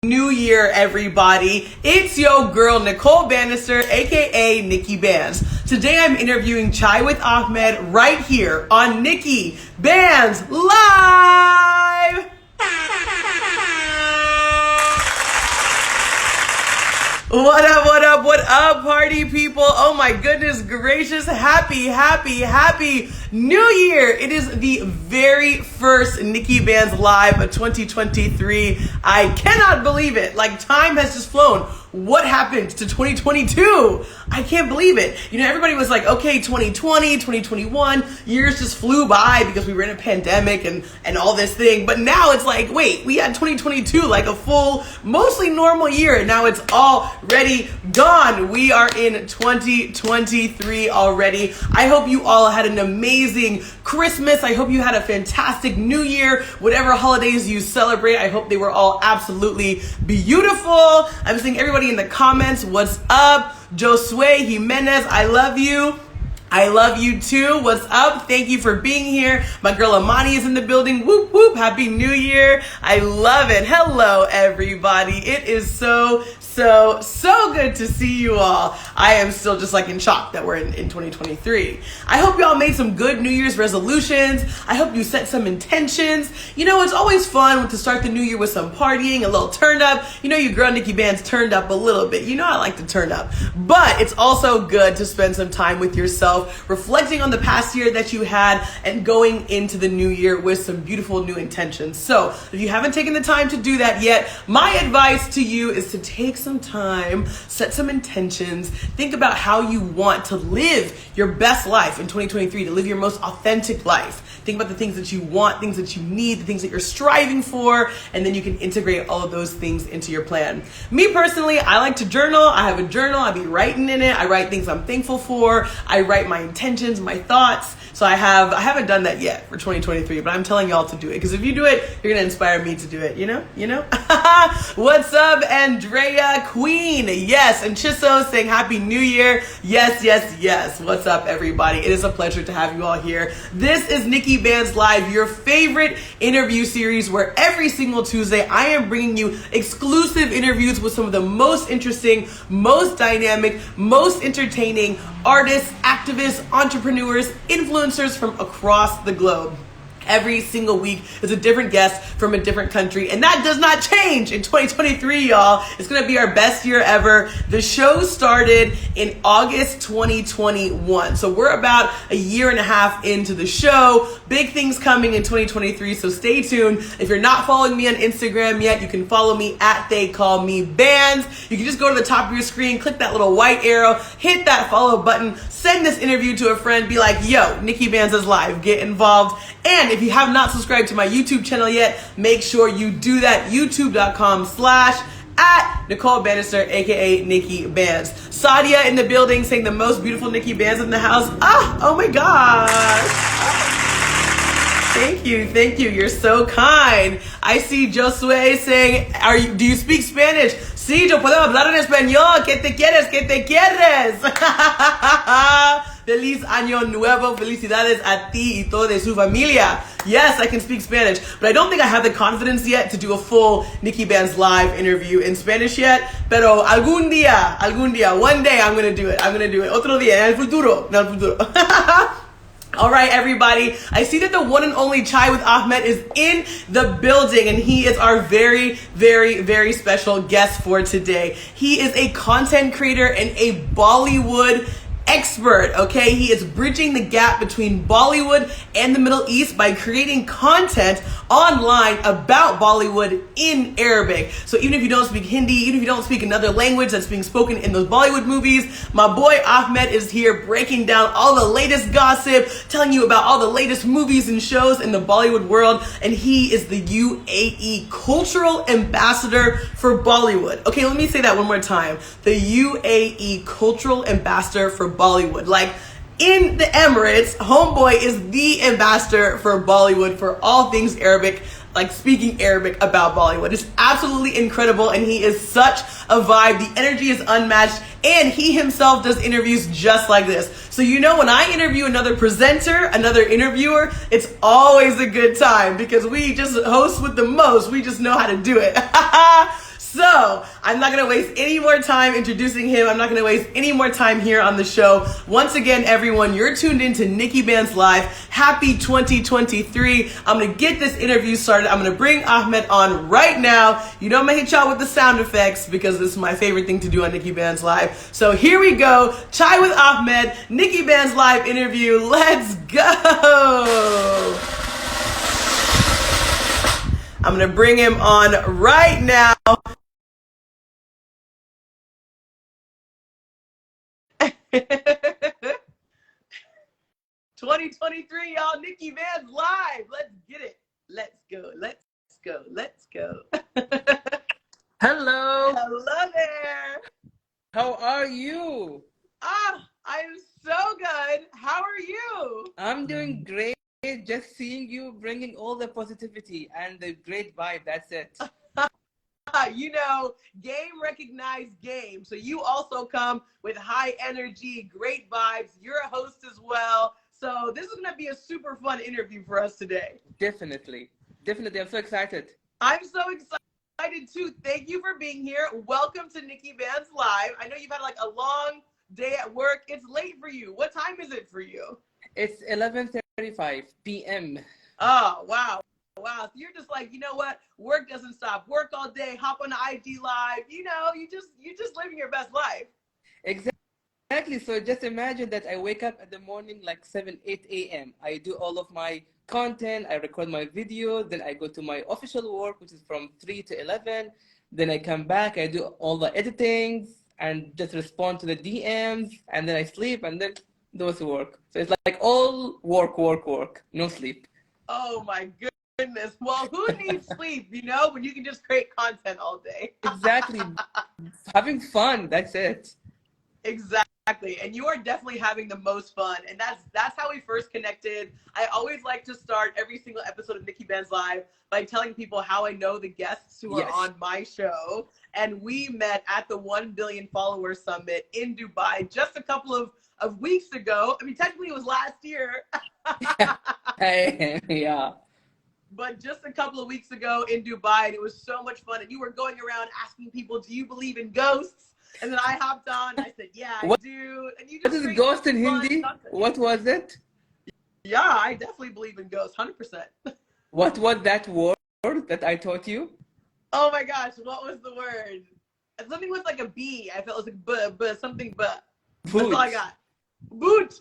New Year, everybody. It's your girl, Nicole Banister, aka NIKKI BANZ. Today I'm interviewing Chai with Ahmed right here on NIKKI BANZ Live! What up, party people? Oh my goodness gracious. Happy New Year. It is the very first NIKKI BANZ Live of 2023. I cannot believe it. Like, time has just flown. What happened to 2022? I can't believe it. You know, everybody was like, okay, 2020, 2021, years just flew by because we were in a pandemic and all this thing. But now it's like, wait, we had 2022, like a full, mostly normal year, and now it's already gone. We are in 2023 already. I hope you all had an amazing Christmas. I hope you had a fantastic New Year. Whatever holidays you celebrate, I hope they were all absolutely beautiful. I'm seeing everybody in the comments. What's up? Josue Jimenez, I love you. I love you too. What's up? Thank you for being here. My girl Amani is in the building. Whoop, whoop. Happy New Year. I love it. Hello, everybody. It is so good to see you all. I am still just like in shock that we're in 2023. I hope y'all made some good New Year's resolutions. I hope you set some intentions. You know, it's always fun to start the new year with some partying, a little turn up. You know, your girl NIKKI BANZ turned up a little bit. You know I like to turn up. But it's also good to spend some time with yourself, reflecting on the past year that you had and going into the new year with some beautiful new intentions. So if you haven't taken the time to do that yet, my advice to you is to take some time, set some intentions, think about how you want to live your best life in 2023, to live your most authentic life. Think about the things that you want, things that you need, the things that you're striving for, and then you can integrate all of those things into your plan. Me personally, I like to journal. I have a journal. I be writing in it. I write things I'm thankful for. I write my intentions, my thoughts. So I haven't done that yet for 2023, but I'm telling y'all to do it, because if you do it, you're gonna inspire me to do it, you know? What's up, Andrea Queen? Yes, and Chiso saying Happy New Year. Yes. What's up, everybody? It is a pleasure to have you all here. This is NIKKI BANZ Live, your favorite interview series, where every single Tuesday I am bringing you exclusive interviews with some of the most interesting, most dynamic, most entertaining artists, activists, entrepreneurs, influencers from across the globe. Every single week is a different guest from a different country, and that does not change in 2023, y'all. It's gonna be our best year ever. The show started in August 2021, so we're about a year and a half into the show. Big things coming in 2023, so stay tuned. If you're not following me on Instagram yet, you can follow me at They Call Me Bands. You can just go to the top of your screen, click that little white arrow, hit that follow button, send this interview to a friend, be like, yo, NIKKI BANZ is live, get involved. And if you have not subscribed to my YouTube channel yet, make sure you do that. youtube.com/@ Nicole Banister, aka NIKKI BANZ. Sadia in the building saying the most beautiful NIKKI BANZ in the house. Oh my gosh. Thank you. You're so kind. I see Josue saying, do you speak Spanish? Sí, yo puedo hablar en español. ¿Qué te quieres? Feliz Año Nuevo. Felicidades a ti y toda su familia. Yes, I can speak Spanish, but I don't think I have the confidence yet to do a full NIKKI BANZ Live interview in Spanish yet. Pero algún día, one day I'm going to do it. Otro día, en el futuro. All right, everybody. I see that the one and only Chai with Ahmed is in the building, and he is our very special guest for today. He is a content creator and a Bollywood expert, okay? He is bridging the gap between Bollywood and the Middle East by creating content online about Bollywood in Arabic. So even if you don't speak Hindi, even if you don't speak another language that's being spoken in those Bollywood movies, my boy Ahmed is here breaking down all the latest gossip, telling you about all the latest movies and shows in the Bollywood world, and he is the UAE Cultural Ambassador for Bollywood. Okay, let me say that one more time. The UAE Cultural Ambassador for Bollywood. Like, in the Emirates, homeboy is the ambassador for Bollywood for all things Arabic, like speaking Arabic about Bollywood. It's absolutely incredible, and he is such a vibe. The energy is unmatched, and he himself does interviews just like this. So you know, when I interview another presenter, another interviewer, it's always a good time because we just host with the most. We just know how to do it. So go. I'm not going to waste any more time introducing him. I'm not going to waste any more time here on the show. Once again, everyone, you're tuned into NIKKI BANZ Live. Happy 2023. I'm going to get this interview started. I'm going to bring Ahmed on right now. You know I'm going to hit y'all with the sound effects because this is my favorite thing to do on NIKKI BANZ Live. So here we go. Chai with Ahmed, NIKKI BANZ Live interview. Let's go. I'm going to bring him on right now. 2023, y'all. NIKKI BANZ Live. Let's get it. Let's go. Let's go. Let's go. Hello. Hello there. How are you? I'm so good. How are you? I'm doing great. Just seeing you bringing all the positivity and the great vibe. That's it. You know, game recognized game. So you also come with high energy, great vibes. You're a host as well. So this is going to be a super fun interview for us today. Definitely. Definitely. I'm so excited. I'm so excited too. Thank you for being here. Welcome to NIKKI BANZ Live. I know you've had like a long day at work. It's late for you. What time is it for you? It's 11:35 p.m. Oh, wow. Wow. So you're just like, you know what? Work doesn't stop. Work all day, hop on the IG Live. You know, you're just living your best life. Exactly. So just imagine that I wake up in the morning like 7, 8 a.m. I do all of my content. I record my videos. Then I go to my official work, which is from 3 to 11. Then I come back. I do all the editings and just respond to the DMs. And then I sleep and then those work. So it's like all work, work, work. No sleep. Oh my goodness. Well, who needs sleep, you know, when you can just create content all day? Exactly. Having fun. That's it. Exactly. And you are definitely having the most fun. And that's how we first connected. I always like to start every single episode of NIKKI BANZ Live by telling people how I know the guests who are on my show. And we met at the 1 billion followers summit in Dubai just a couple of weeks ago. I mean, technically it was last year. Yeah. But just a couple of weeks ago in Dubai, and it was so much fun. And you were going around asking people, do you believe in ghosts? And then I hopped on and I said, yeah, I do. And you just what is ghost in Hindi? Content. What was it? Yeah, I definitely believe in ghosts, 100%. What was that word that I taught you? Oh my gosh, what was the word? Something with like a B. I felt it was like but something but. Boot. That's all I got. Boot.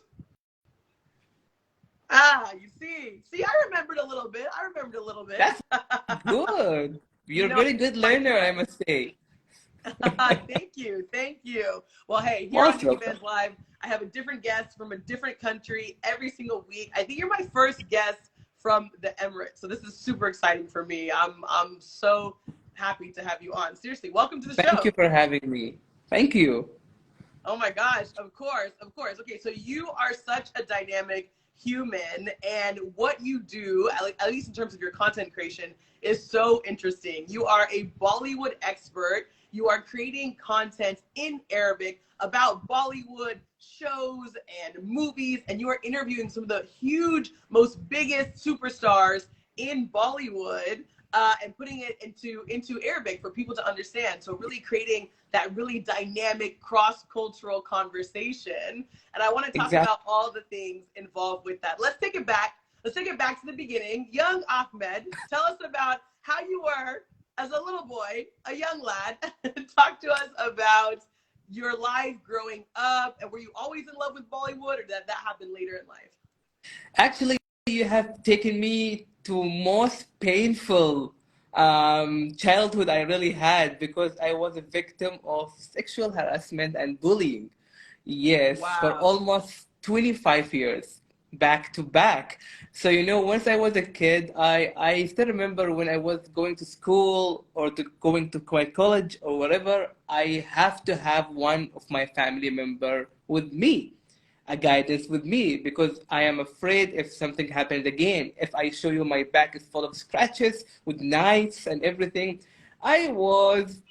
You see. See, I remembered a little bit. That's good. You're a very good learner, I must say. Thank you. Well, hey, here on NIKKI BANZ Live, I have a different guest from a different country every single week. I think you're my first guest from the Emirates, so this is super exciting for me. I'm so happy to have you on. Seriously, welcome to the show. Thank you for having me. Thank you. Oh my gosh, of course. Okay, so you are such a dynamic human, and what you do, at least in terms of your content creation, is so interesting. You are a Bollywood expert. You are creating content in Arabic about Bollywood shows and movies, and you are interviewing some of the huge, most biggest superstars in Bollywood and putting it into Arabic for people to understand. So really creating that really dynamic cross-cultural conversation. And I want to talk about all the things involved with that. Let's take it back. Let's take it back to the beginning. Young Ahmed, tell us about how you were as a little boy, a young lad. Talk to us about your life growing up, and were you always in love with Bollywood, or did that happen later in life? Actually, you have taken me to most painful childhood I really had, because I was a victim of sexual harassment and bullying. Yes, for almost 25 years. Back to back. So, you know, once I was a kid, I still remember when I was going to school or going to college or whatever, I have to have one of my family member with me, a guidance with me, because I am afraid if something happened again, if I show you my back is full of scratches with knives and everything. I was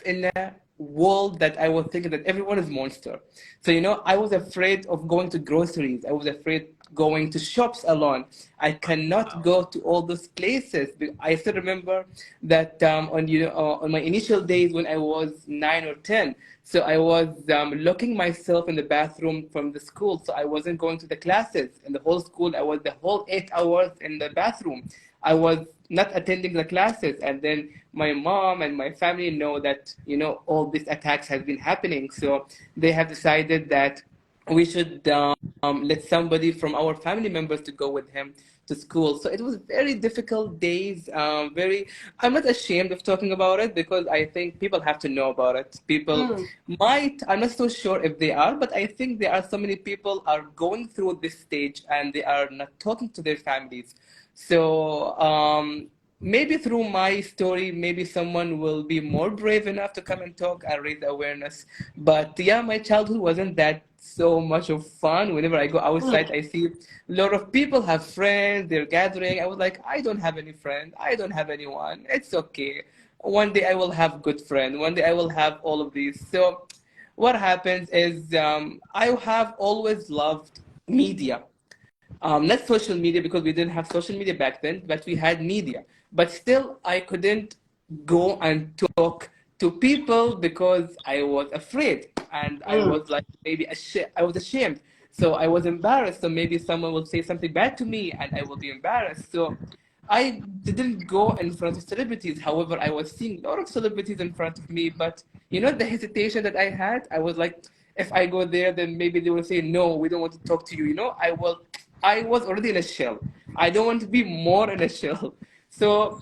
in a world that I was thinking that everyone is monster. So, you know, I was afraid of going to groceries. I was afraid going to shops alone. I cannot go to all those places. I still remember that on my initial days when I was 9 or 10. So I was locking myself in the bathroom from the school. So I wasn't going to the classes. In the whole school, I was the whole 8 hours in the bathroom. I was not attending the classes. And then my mom and my family know that, all these attacks have been happening. So they have decided that we should let somebody from our family members to go with him to school. So it was very difficult days. I'm not ashamed of talking about it because I think people have to know about it. People I'm not so sure if they are, but I think there are so many people are going through this stage and they are not talking to their families. So maybe through my story, maybe someone will be more brave enough to come and talk and raise awareness. But yeah, my childhood wasn't that so much of fun. Whenever I go outside, I see a lot of people have friends, they're gathering. I was like, I don't have any friend. I don't have anyone. It's okay. One day I will have good friend. One day I will have all of these. So what happens is I have always loved media. Not social media because we didn't have social media back then, but we had media. But still, I couldn't go and talk to people because I was afraid and I was like maybe I was ashamed. So I was embarrassed. So maybe someone will say something bad to me and I will be embarrassed. So I didn't go in front of celebrities. However, I was seeing a lot of celebrities in front of me. But the hesitation that I had, I was like, if I go there, then maybe they will say, no, we don't want to talk to you. I was already in a shell. I don't want to be more in a shell. So,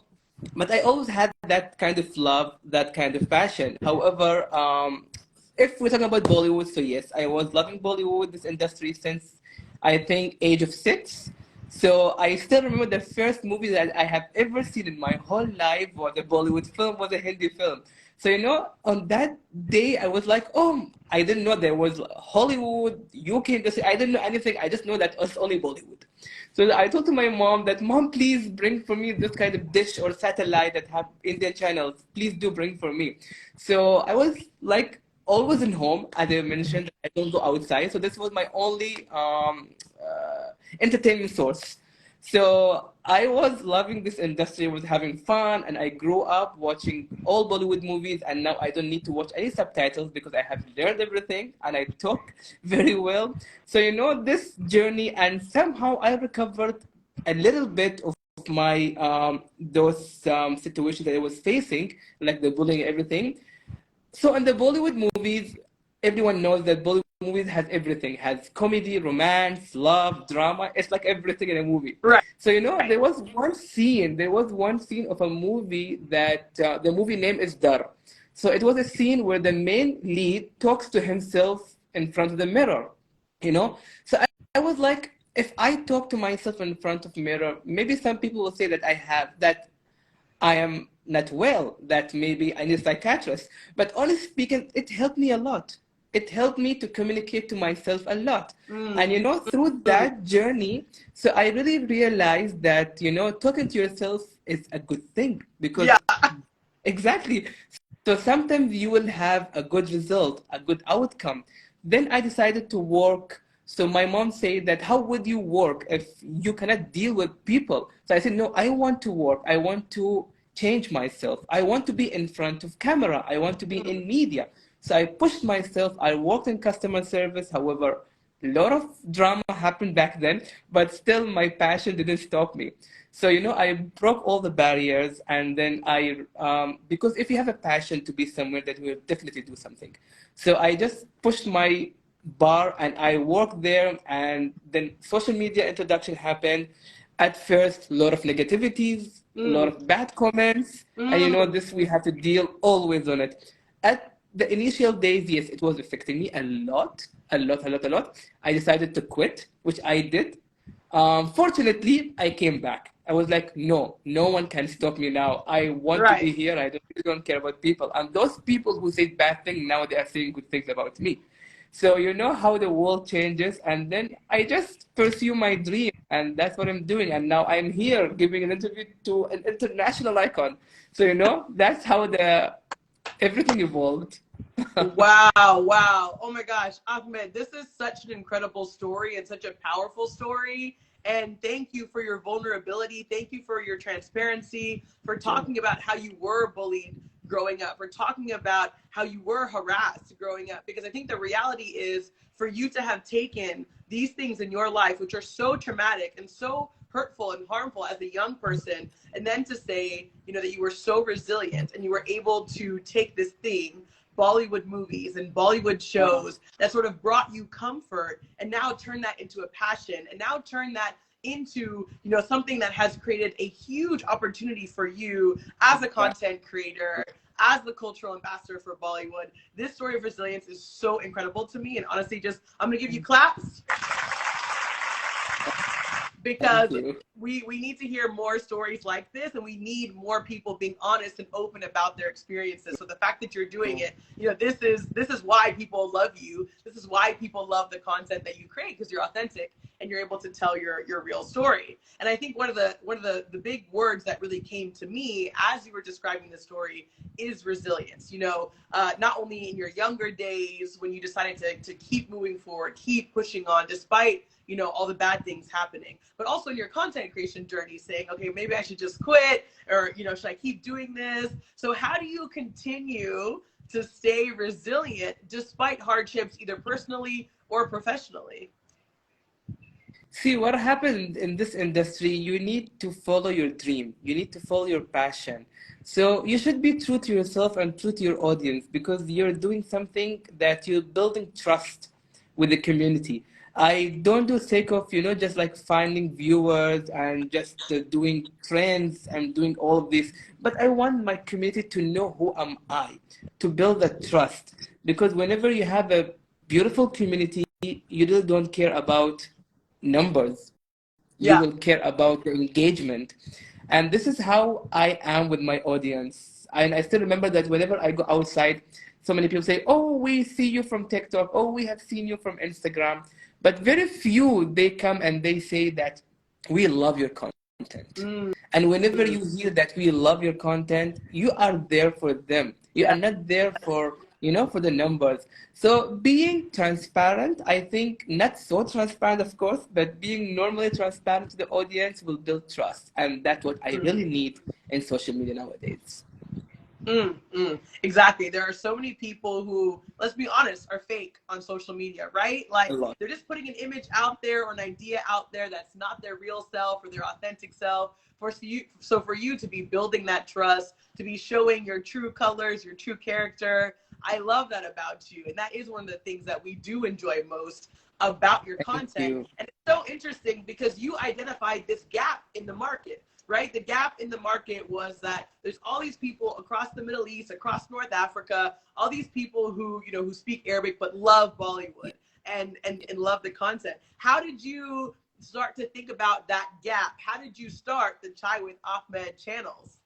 but I always had that kind of love, that kind of passion. However, if we're talking about Bollywood, so yes, I was loving Bollywood, this industry, since I think age of 6. So I still remember the first movie that I have ever seen in my whole life was a Bollywood film, was a Hindi film. So, on that day, I was like, oh, I didn't know there was Hollywood, UK industry. I didn't know anything. I just know that it's only Bollywood. So I told to my mom that, Mom, please bring for me this kind of dish or satellite that have Indian channels. Please do bring for me. So I was like always in home. As I mentioned, I don't go outside. So this was my only entertainment source. So I was loving this industry, was having fun, and I grew up watching all Bollywood movies, and now I don't need to watch any subtitles because I have learned everything and I talk very well. So this journey, and somehow I recovered a little bit of my those situations that I was facing, like the bullying and everything. So in the Bollywood movies, everyone knows that Bollywood movies has everything, has comedy, romance, love, drama. It's like everything in a movie. Right. So there was one scene of a movie that the movie name is Dar. So it was a scene where the main lead talks to himself in front of the mirror. So I was like, if I talk to myself in front of mirror, maybe some people will say that I am not well, that maybe I need a psychiatrist. But honestly speaking, it helped me a lot. It helped me to communicate to myself a lot. And through that journey, so I really realized that, talking to yourself is a good thing because exactly. So sometimes you will have a good result, a good outcome. Then I decided to work. So my mom said that, how would you work if you cannot deal with people? So I said, no, I want to work. I want to change myself. I want to be in front of camera. I want to be in media. So I pushed myself. I worked in customer service. However, a lot of drama happened back then, but still my passion didn't stop me. So, I broke all the barriers, and then because if you have a passion to be somewhere, that will definitely do something. So I just pushed my bar and I worked there, and then social media introduction happened. At first, a lot of negativities, a lot of bad comments, and this we have to deal always on it. At the initial days, yes, it was affecting me a lot. I decided to quit, which I did. Fortunately, I came back. I was like, no one can stop me now. I want to be here. I don't care about people. And those people who say bad things, now they are saying good things about me. So how the world changes. And then I just pursue my dream. And that's what I'm doing. And now I'm here giving an interview to an international icon. So, that's how everything evolved. Wow, wow. Oh my gosh, Ahmed, this is such an incredible story and such a powerful story. And thank you for your vulnerability. Thank you for your transparency, for talking about how you were bullied growing up, for talking about how you were harassed growing up. Because I think the reality is for you to have taken these things in your life, which are so traumatic and so hurtful and harmful as a young person, and then to say, you know, that you were so resilient and you were able to take this thing, Bollywood movies and Bollywood shows that sort of brought you comfort, and now turn that into a passion, and now turn that into, you know, something that has created a huge opportunity for you as a content creator, as the cultural ambassador for Bollywood. This story of resilience is so incredible to me, and honestly, just I'm gonna give you claps because we need to hear more stories like this, and we need more people being honest and open about their experiences. So the fact that you're doing it, you know, this is why people love you. This is why people love the content that you create, because you're authentic and you're able to tell your real story. And I think one of the big words that really came to me as you were describing the story is resilience. You know, not only in your younger days when you decided to keep moving forward, keep pushing on despite, you know, all the bad things happening, but also in your content creation journey, saying, okay, maybe I should just quit, or, you know, should I keep doing this? So how do you continue to stay resilient despite hardships, either personally or professionally? See, what happened in this industry, you need to follow your dream. You need to follow your passion. So you should be true to yourself and true to your audience, because you're doing something that you're building trust with the community. I don't do sake of, you know, just like finding viewers and just doing trends and doing all of this. But I want my community to know who am I, to build that trust. Because whenever you have a beautiful community, you really don't care about numbers. You Yeah. will care about the engagement. And this is how I am with my audience. And I still remember that whenever I go outside, so many people say, oh, we see you from TikTok. Oh, we have seen you from Instagram. But very few, they come and they say that we love your content. And whenever you hear that we love your content, you are there for them. You are not there for, you know, for the numbers. So being transparent, I think not so transparent, of course, but being normally transparent to the audience will build trust. And that's what I really need in social media nowadays. Exactly. There are so many people who, let's be honest, are fake on social media, right? Like they're just putting an image out there or an idea out there that's not their real self or their authentic self. So for you to be building that trust, to be showing your true colors, your true character, I love that about you. And that is one of the things that we do enjoy most about your content. And it's so interesting because you identified this gap in the market. Right? The gap in the market was that there's all these people across the Middle East, across North Africa, all these people who, you know, who speak Arabic but love Bollywood and love the content. How did you start to think about that gap? How did you start the Chai with Ahmed channels?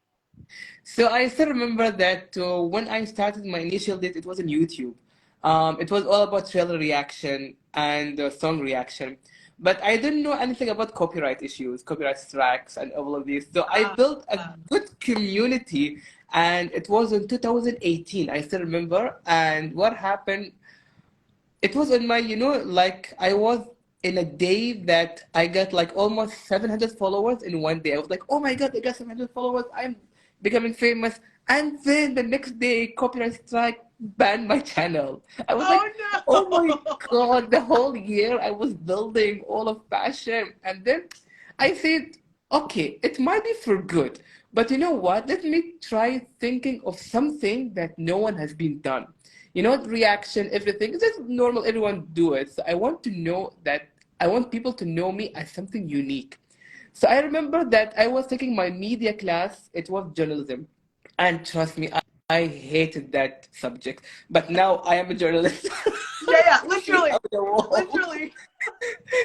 So I still remember that when I started my initial date, it was on YouTube. It was all about trailer reaction and song reaction. But I didn't know anything about copyright issues, copyright strikes, and all of these. So I built a good community, and it was in 2018, I still remember. And what happened, it was on my, you know, like I was in a day that I got like almost 700 followers in one day. I was like, oh my God, I got 700 followers. I'm becoming famous. And then the next day, copyright strike banned my channel. I was like, no. oh my God, the whole year I was building all of passion. And then I said, okay, it might be for good. But you know what? Let me try thinking of something that no one has been done. You know, reaction, everything. It's just normal, everyone do it. So I want to know that, I want people to know me as something unique. So I remember that I was taking my media class, it was journalism. And trust me, I hated that subject. But now I am a journalist. Yeah, literally. Literally.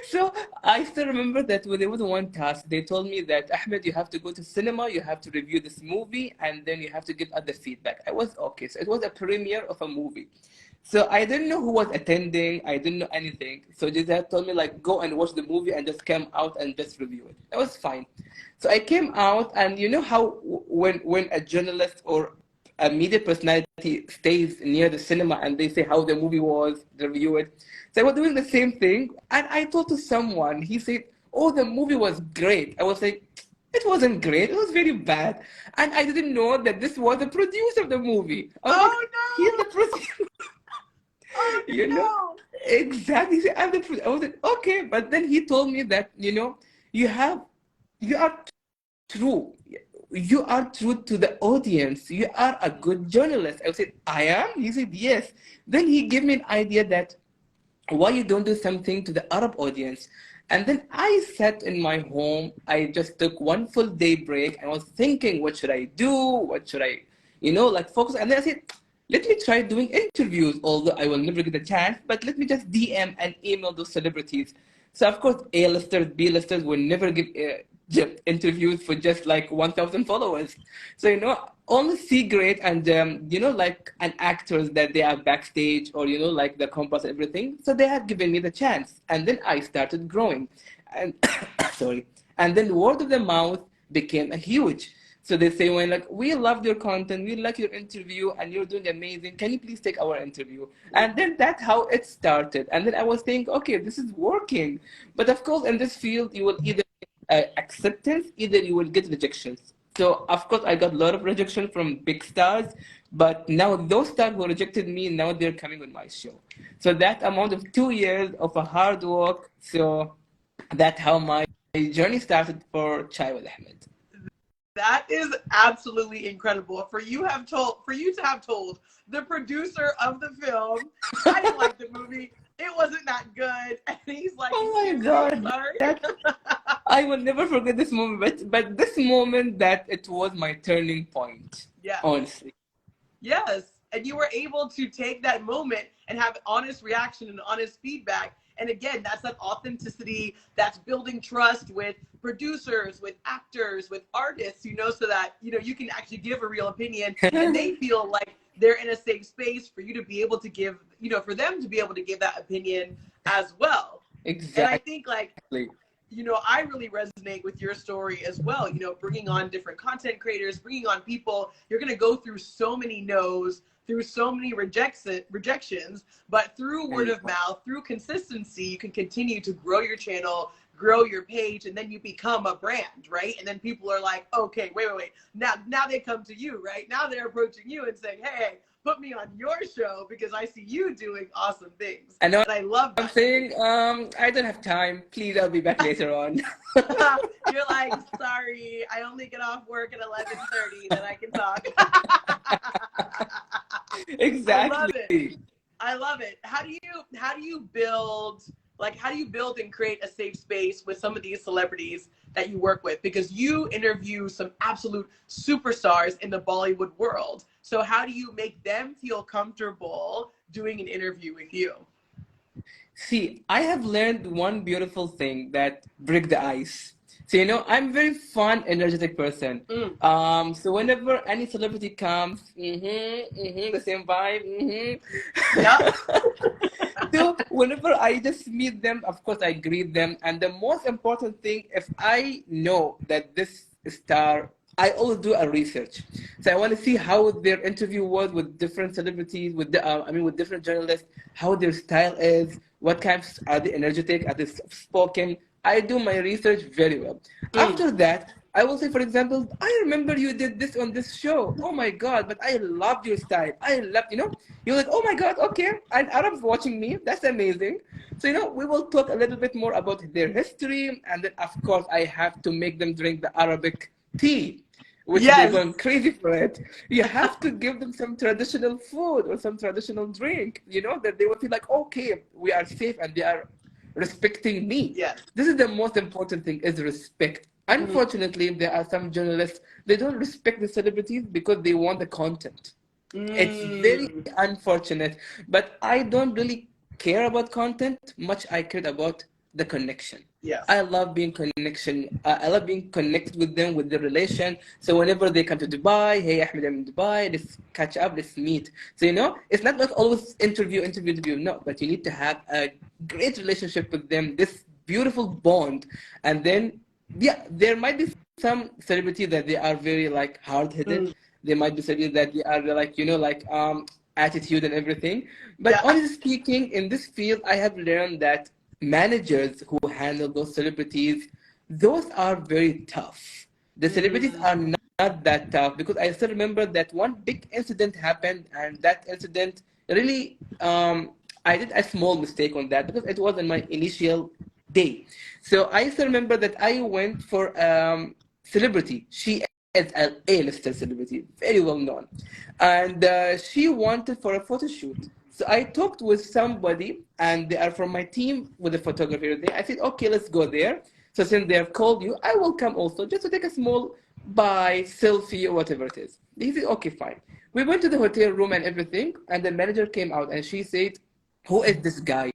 So I still remember that when there was one task, they told me that, Ahmed, you have to go to cinema, you have to review this movie, and then you have to give other feedback. I was okay. So it was a premiere of a movie. So I didn't know who was attending. I didn't know anything. So they just told me like, go and watch the movie and just come out and just review it. That was fine. So I came out, and you know how when a journalist or a media personality stays near the cinema and they say how the movie was, they review it. So I was doing the same thing, and I told to someone, he said, "Oh, the movie was great." I was like, "It wasn't great. It was very bad." And I didn't know that this was the producer of the movie. I was like, Oh "He's the no! producer." Oh You know, no! exactly. He said, "I'm the producer." I was like, "Okay," but then he told me that you have you are true. You are true to the audience. You are a good journalist. I said, "I am?" He said, "Yes." Then he gave me an idea that why you don't do something to the Arab audience. And then I sat in my home. I just took one full day break. I was thinking, what should I do? What should I, like focus? And then I said, let me try doing interviews, although I will never get a chance, but let me just DM and email those celebrities. So of course, A-listers, B-listers will never give interviews for just like 1,000 followers. So only C grade and like an actors that they are backstage or like the compass and everything. So they have given me the chance, and then I started growing, and sorry, and then word of the mouth became a huge. So they say when like we loved your content, we like your interview, and you're doing amazing. Can you please take our interview? And then that's how it started. And then I was thinking, okay, this is working. But of course, in this field, you will either acceptance, either you will get rejections. So of course, I got a lot of rejection from big stars, but now those stars who rejected me, now they're coming on my show. So that amount of 2 years of a hard work. So that's how my journey started for Chai with Ahmed. That is absolutely incredible. For you to have told the producer of the film, I didn't like the movie. It wasn't that good. And he's like, Oh my excuse me, God, sorry. I will never forget this moment. But this moment that it was my turning point. Yeah. Honestly. Yes. And you were able to take that moment and have honest reaction and honest feedback. And again, that's that authenticity, that's building trust with producers, with actors, with artists, so that, you can actually give a real opinion and they feel like they're in a safe space for you to be able to give, for them to be able to give that opinion as well. Exactly. And I think I really resonate with your story as well, bringing on different content creators, bringing on people. You're going to go through so many no's, through so many rejections, but through word of mouth, through consistency, you can continue to grow your channel, grow your page, and then you become a brand, right? And then people are like, okay, wait. Now they come to you, right? Now they're approaching you and saying, hey, put me on your show because I see you doing awesome things. I know. And I love that. I'm saying, I don't have time. Please, I'll be back later on. You're like, sorry, I only get off work at 11:30, then I can talk. Exactly. I love it. How do you build and create a safe space with some of these celebrities that you work with? Because you interview some absolute superstars in the Bollywood world. So how do you make them feel comfortable doing an interview with you? See, I have learned one beautiful thing that break the ice. So, I'm very fun, energetic person. So whenever any celebrity comes, the same vibe, Yeah. So whenever I just meet them, of course I greet them. And the most important thing, if I know that this star, I always do a research. So I want to see how their interview was with different celebrities, with different journalists, how their style is, what kinds are they energetic, are they spoken. I do my research very well. After that, I will say, for example, I remember you did this on this show. Oh my God, but I loved your style. I loved, you're like, oh my God, okay. And Arabs watching me, that's amazing. So, we will talk a little bit more about their history. And then, of course, I have to make them drink the Arabic tea, which they're going crazy for it. You have to give them some traditional food or some traditional drink, that they will feel like, okay, we are safe and they are respecting me. Yes. This is the most important thing, is respect. Unfortunately, there are some journalists, they don't respect the celebrities because they want the content. It's very unfortunate, but I don't really care about content much. I care about the connection. Yes. I love being connection. I love being connected with them, with the relation. So whenever they come to Dubai, hey Ahmed, I'm in Dubai, let's catch up, let's meet. So it's not like always interview. No, but you need to have a great relationship with them, this beautiful bond, and then there might be some celebrities that they are very like hard-headed, There might be celebrities that they are like, attitude and everything. But Yeah. honestly speaking, in this field, I have learned that managers who handle those celebrities, those are very tough. The celebrities Mm, are not that tough, because I still remember that one big incident happened, and that incident really, I did a small mistake on that because it was in my initial day. So I still remember that I went for celebrity. She is an A-lister celebrity, very well known, and she wanted for a photo shoot. So I talked with somebody, and they are from my team with the photographer there. I said, okay, let's go there. So since they have called you, I will come also just to take a small bye, selfie, or whatever it is. He said, okay, fine. We went to the hotel room and everything, and the manager came out and she said, who is this guy?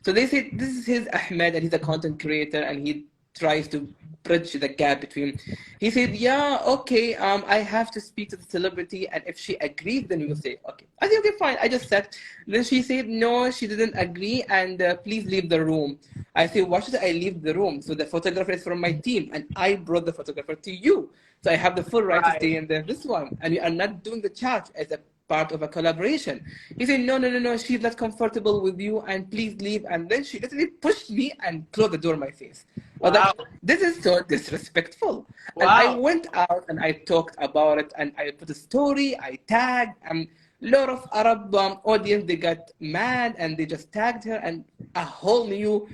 So they said, this is his Ahmed, and he's a content creator, and he tries to bridge the gap between. He said, yeah, okay, I have to speak to the celebrity, and if she agrees, then we will say, okay. I said, okay, fine. I just sat. Then she said, no, she didn't agree, and please leave the room. I said, why should I leave the room? So the photographer is from my team, and I brought the photographer to you. So I have the full right to right. stay in this one, and we are not doing the chat as a part of a collaboration. He said, no, no, no, no, she's not comfortable with you, and please leave. And then she literally pushed me and closed the door in my face. I was Wow. like, this is so disrespectful. And I Wow. went out and I talked about it, and I put a story, I tagged, and a lot of Arab audience, they got mad and they just tagged her, and a whole new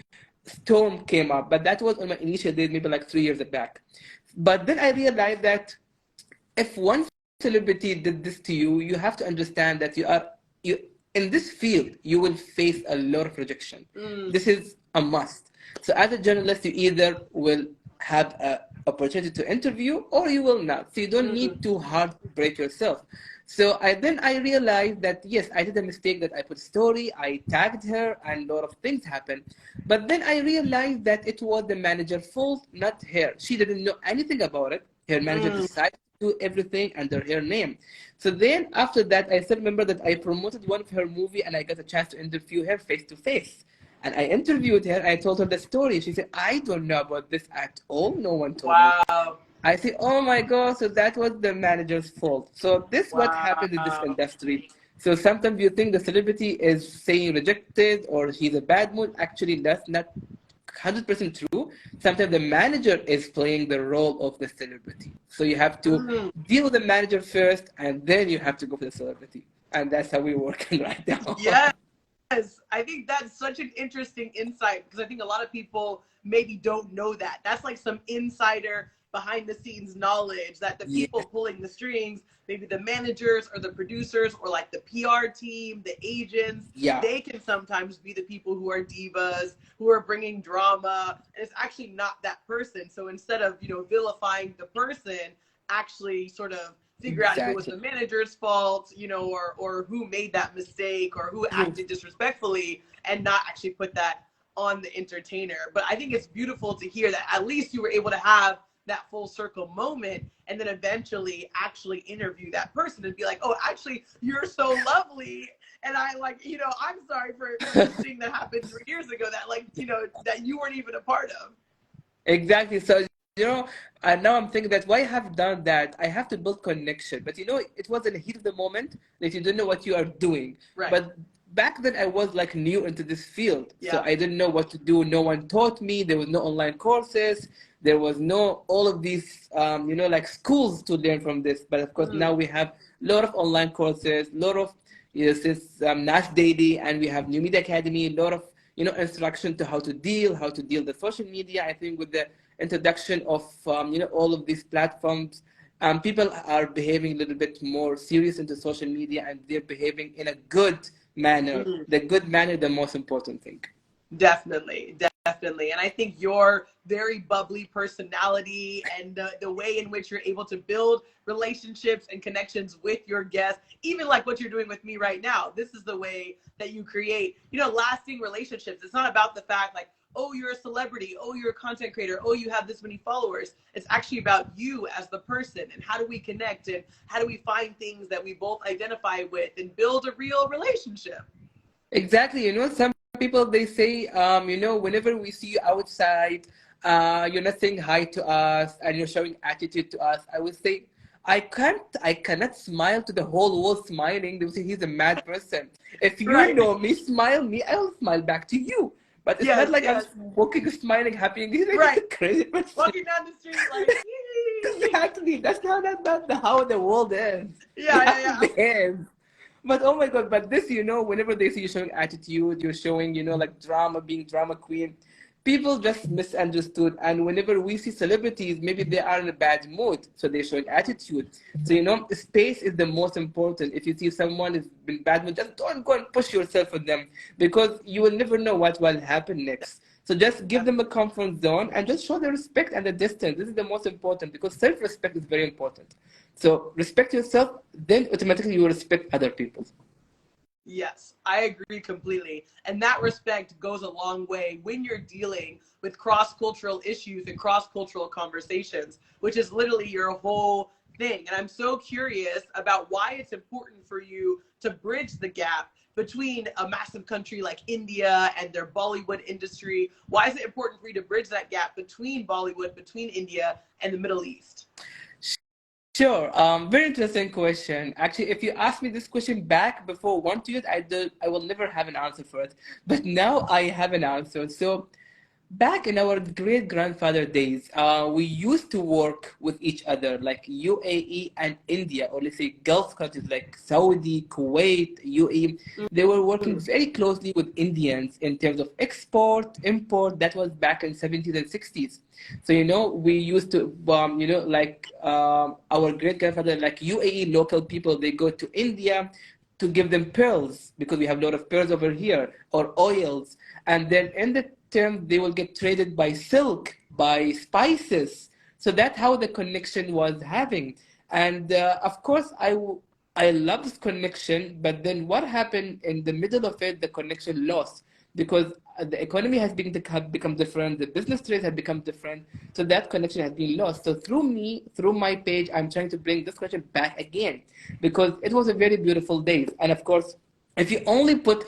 storm came up. But that was on my initial days, maybe like 3 years back. But then I realized that if one celebrity did this to you, you have to understand that you in this field you will face a lot of rejection. Mm, This is a must. So as a journalist, you either will have an opportunity to interview or you will not. So you don't mm, need to hard break yourself. So I realized that yes, I did a mistake, that I put a story, I tagged her, and a lot of things happened. But then I realized that it was the manager's fault, not her. She didn't know anything about it. Her manager mm. decided to do everything under her name. So then after that, I still remember that I promoted one of her movie, and I got a chance to interview her face to face. And I interviewed her. I told her the story. She said, I don't know about this at all. No one told me. Wow. I say, oh my God, so that was the manager's fault. So this is what happens in this Wow. industry. So sometimes you think the celebrity is saying rejected or he's a bad mood. Actually, that's not 100% true. Sometimes the manager is playing the role of the celebrity. So you have to Mm. deal with the manager first, and then you have to go for the celebrity. And that's how we're working right now. Yes. I think that's such an interesting insight because I think a lot of people maybe don't know that. That's like some insider behind the scenes knowledge that the Yeah, people pulling the strings, maybe the managers or the producers or like the PR team, the agents, yeah, they can sometimes be the people who are divas, who are bringing drama. And it's actually not that person. So instead of, vilifying the person, actually sort of figure out if it was exactly. the manager's fault, or who made that mistake or who acted disrespectfully and not actually put that on the entertainer. But I think it's beautiful to hear that at least you were able to have that full circle moment and then eventually actually interview that person and be like, oh, actually, you're so lovely. And I I'm sorry for this thing that happened 3 years ago that that you weren't even a part of. Exactly. So, and now I'm thinking that why I have done that, I have to build connection. But it was in the heat of the moment that you don't know what you are doing. Right. But back then I was like new into this field. So Yeah. I didn't know what to do. No one taught me. There was no online courses. There was no all of these like schools to learn from this. But of course Mm. now we have a lot of online courses, a lot of this Nash Daily, and we have New Media Academy, a lot of instruction to how to deal with social media. I think with the introduction of all of these platforms, people are behaving a little bit more serious into social media, and they're behaving in a good manner. Mm. The good manner, the most important thing. Definitely, definitely. And I think your very bubbly personality and the way in which you're able to build relationships and connections with your guests, even like what you're doing with me right now, this is the way that you create, lasting relationships. It's not about the fact like, oh, you're a celebrity, oh, you're a content creator, oh, you have this many followers. It's actually about you as the person and how do we connect and how do we find things that we both identify with and build a real relationship. Exactly. Some people they say, whenever we see you outside, you're not saying hi to us and you're showing attitude to us. I would say, I cannot smile to the whole world smiling. They will say he's a mad person. If you Right. know me, smile me, I'll smile back to you. But it's not Yes, like I'm yes. walking, smiling, happy. He's like, he's Right. a crazy person. Walking down the street like, Exactly. That's not how the world is. We yeah, yeah, have to yeah. behave. But oh my God, but this, whenever they see you showing attitude, you're showing, like drama, being drama queen, people just misunderstood. And whenever we see celebrities, maybe they are in a bad mood, so they're showing attitude. So, space is the most important. If you see someone is in bad mood, just don't go and push yourself with them, because you will never know what will happen next. So just give them a comfort zone and just show the respect and the distance. This is the most important, because self-respect is very important. So respect yourself, then automatically you will respect other people. Yes, I agree completely. And that respect goes a long way when you're dealing with cross cultural issues and cross cultural conversations, which is literally your whole thing. And I'm so curious about why it's important for you to bridge the gap between a massive country like India and their Bollywood industry. Why is it important for you to bridge that gap between Bollywood, between India and the Middle East? Sure. Very interesting question. Actually, if you ask me this question back before 1 2 years, I will never have an answer for it. But now I have an answer. So back in our great grandfather days, we used to work with each other, like UAE and India, or let's say Gulf countries like Saudi, Kuwait, UAE. They were working Mm. very closely with Indians in terms of export, import. That was back in 70s and 60s. So we used to, our great grandfather, like UAE local people, they go to India to give them pearls, because we have a lot of pearls over here, or oils, and then in the term they will get traded by silk, by spices. So that's how the connection was having. And of course, I love this connection, but then what happened in the middle of it, the connection lost, because the economy has become different, the business trade has become different, so that connection has been lost. So through my page, I'm trying to bring this connection back again, because it was a very beautiful day. And of course, if you only put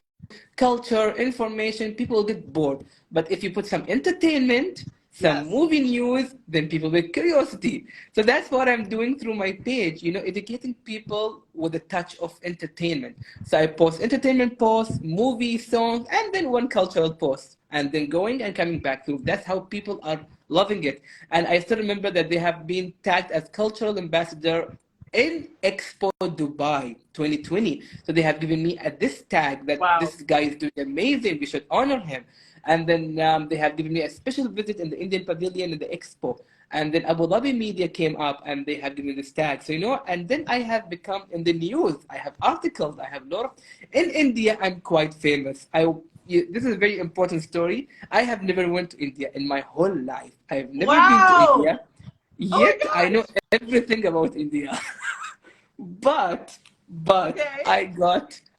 culture, information, people will get bored. But if you put some entertainment, some Yes. movie news, then people with curiosity. So that's what I'm doing through my page, educating people with a touch of entertainment. So I post entertainment posts, movie, songs, and then one cultural post, and then going and coming back through. That's how people are loving it. And I still remember that they have been tagged as cultural ambassador in Expo Dubai 2020. So they have given me this tag that Wow. this guy is doing amazing. We should honor him. And then they have given me a special visit in the Indian Pavilion in the Expo. And then Abu Dhabi media came up and they have given me this tag. So, and then I have become in the news. I have articles. I have a lot of. In India, I'm quite famous. This is a very important story. I have never went to India in my whole life. I have never been to Wow. India. Oh my Yet I know gosh. everything about India. but but Okay.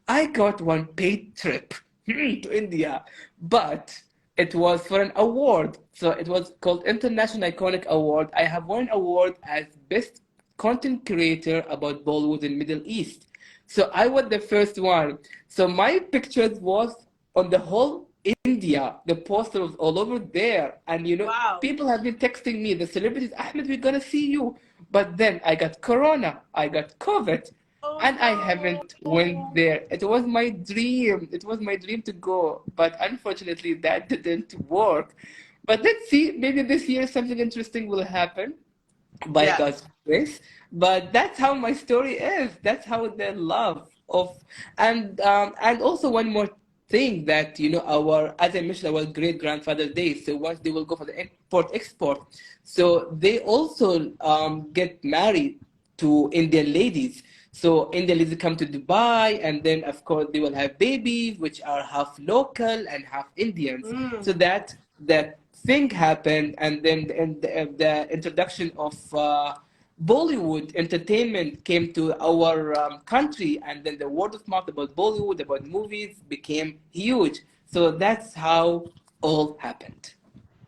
I got one paid trip to India, but it was for an award. So it was called International Iconic Award. I have won an award as best content creator about Bollywood in Middle East. So I was the first one. So my pictures was on the whole India. The poster was all over there. And Wow. people have been texting me, the celebrities, Ahmed, we're gonna see you. But then I got Corona, I got COVID, Oh and I haven't went no. there. It was my dream. It was my dream to go, but unfortunately that didn't work. But let's see, maybe this year something interesting will happen by Yes. God's grace. But that's how my story is. That's how the love of, and also one more thing, that our, as I mentioned, our great grandfather days. So once they will go for the import export, so they also get married to Indian ladies. So Indian ladies come to Dubai, and then of course they will have babies, which are half local and half Indians. So Mm. that thing happened, and then the introduction of Bollywood entertainment came to our country, and then the word of mouth about Bollywood, about movies, became huge. So that's how all happened.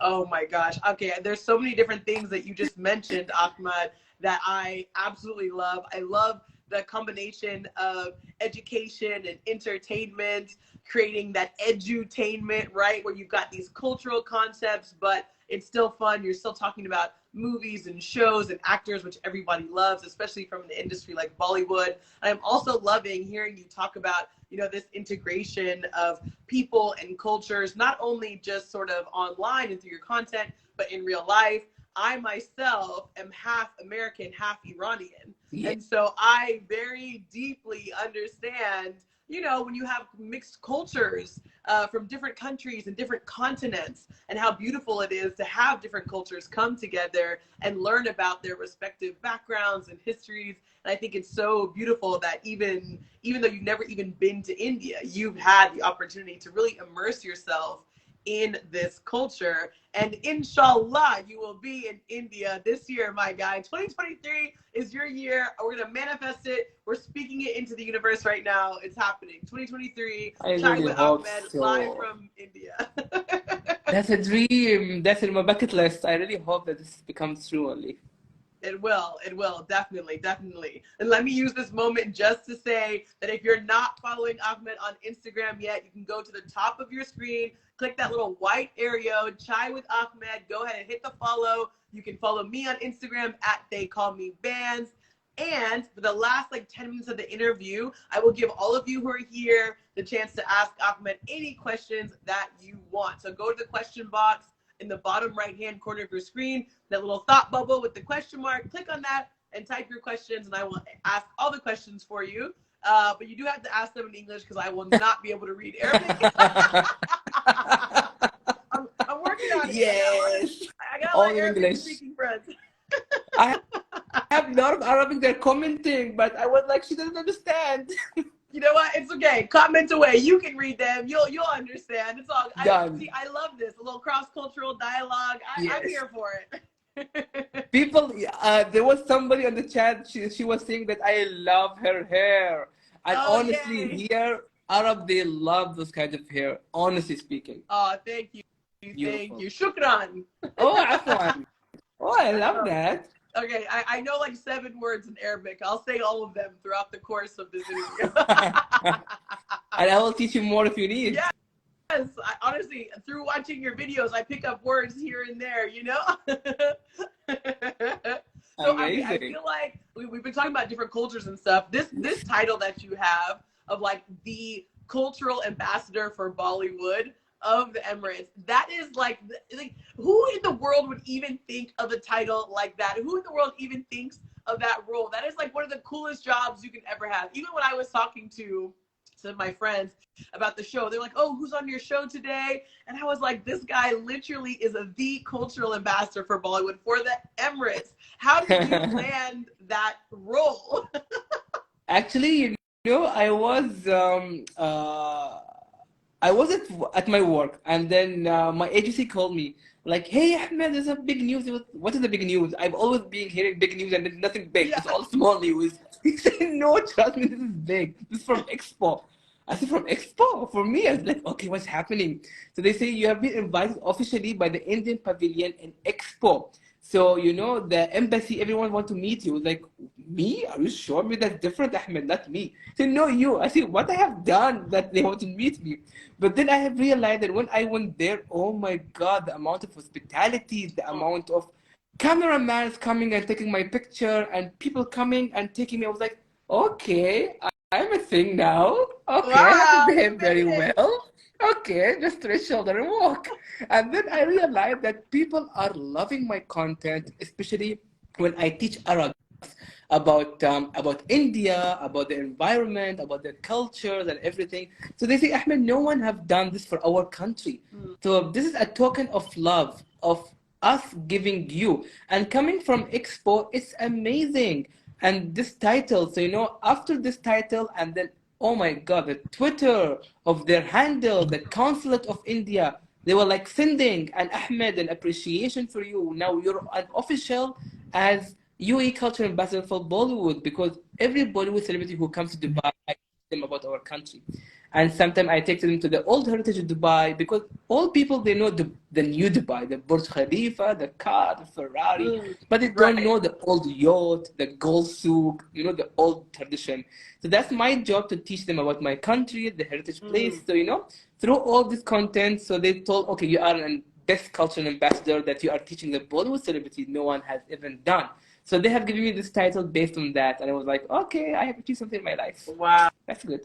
Oh my gosh. Okay, there's so many different things that you just mentioned, Ahmad, that I absolutely love. I love the combination of education and entertainment, creating that edutainment, right? Where you've got these cultural concepts, but it's still fun. You're still talking about movies and shows and actors, which everybody loves, especially from an industry like Bollywood. I'm also loving hearing you talk about, this integration of people and cultures, not only just sort of online and through your content, but in real life. I myself am half American, half Iranian. Yeah. And so I very deeply understand, when you have mixed cultures from different countries and different continents, and how beautiful it is to have different cultures come together and learn about their respective backgrounds and histories. And I think it's so beautiful that even though you've never even been to India, you've had the opportunity to really immerse yourself in this culture. And inshallah, you will be in India this year, my guy. 2023 is your year. We're going to manifest it. We're speaking it into the universe right now. It's happening. 2023, Chai with Ahmed, so. live from India. That's a dream. That's in my bucket list. I really hope that this becomes true only. It will, definitely. And let me use this moment just to say that if you're not following Ahmed on Instagram yet, you can go to the top of your screen, click that little white arrow, Chai with Ahmed, go ahead and hit the follow. You can follow me on Instagram at They Call Me Banz. And for the last 10 minutes of the interview, I will give all of you who are here the chance to ask Ahmed any questions that you want. So go to the question box in the bottom right-hand corner of your screen, that little thought bubble with the question mark. Click on that and type your questions, and I will ask all the questions for you. But you do have to ask them in English because I will not be able to read Arabic. I'm working on it. Yes. I got all my in Arabic English. speaking friends. I have a lot of Arabic they're commenting, but I was like, she doesn't understand. You know what? It's okay. Comment away. You can read them. You'll understand. It's all. I love this. A little cross-cultural dialogue. I'm here for it. People, there was somebody on the chat. She was saying that I love her hair, and honestly, here Arab they love those kinds of hair. Honestly speaking. Oh, thank you. Beautiful. Thank you. Shukran. Oh, afwan. Oh, I love that. Okay, I know 7 words in Arabic. I'll say all of them throughout the course of this interview. And I will teach you more if you need. Yes. Honestly, through watching your videos, I pick up words here and there, So I feel like we've been talking about different cultures and stuff. This title that you have of the cultural ambassador for Bollywood of the Emirates, that is who in the world would even think of a title like that? Who in the world even thinks of that role? That is one of the coolest jobs you can ever have. Even when I was talking to some of my friends about the show, they're like, oh, who's on your show today? And I was like, this guy literally is the cultural ambassador for Bollywood for the Emirates. How did you land that role? Actually, I was at my work, and then my agency called me like, hey Ahmed, there's a big news. What is the big news? I've always been hearing big news and there's nothing big. It's all small news. He said, no, trust me, this is big. This is from Expo. I said, from Expo? For me? I was like, okay, what's happening? So they say you have been invited officially by the Indian Pavilion in Expo. So, the embassy, everyone wants to meet you. Like, me? Are you sure? Maybe that's different, Ahmed, not me. So, no, you. I said, what I have done that they want to meet me? But then I have realized that when I went there, oh my God, the amount of hospitality, the amount of cameramans coming and taking my picture and people coming and taking me. I was like, okay, I'm a thing now. Okay, I have to behave very well. Okay, just stretch shoulder and walk. And then I realized that people are loving my content, especially when I teach Arabs about India, about the environment, about their cultures and everything. So they say, Ahmed, no one have done this for our country. So this is a token of love, of us giving you. And coming from Expo, it's amazing. And this title, so after this title, and then oh my God, the Twitter of their handle, the Consulate of India, they were sending an Ahmed, an appreciation for you. Now you're an official as UAE Cultural Ambassador for Bollywood, because every Bollywood celebrity who comes to Dubai, them about our country. And sometimes I take them to the old heritage of Dubai because all people they know the new Dubai, the Burj Khalifa, the car, the Ferrari, but they don't Right. know the old yacht, the gold souk, the old tradition. So that's my job to teach them about my country, the heritage place. So through all this content, so they told, okay, you are an best cultural ambassador that you are teaching the Bollywood celebrity no one has even done. So they have given me this title based on that, and I was like, okay, I have achieved something in my life. Wow. That's good.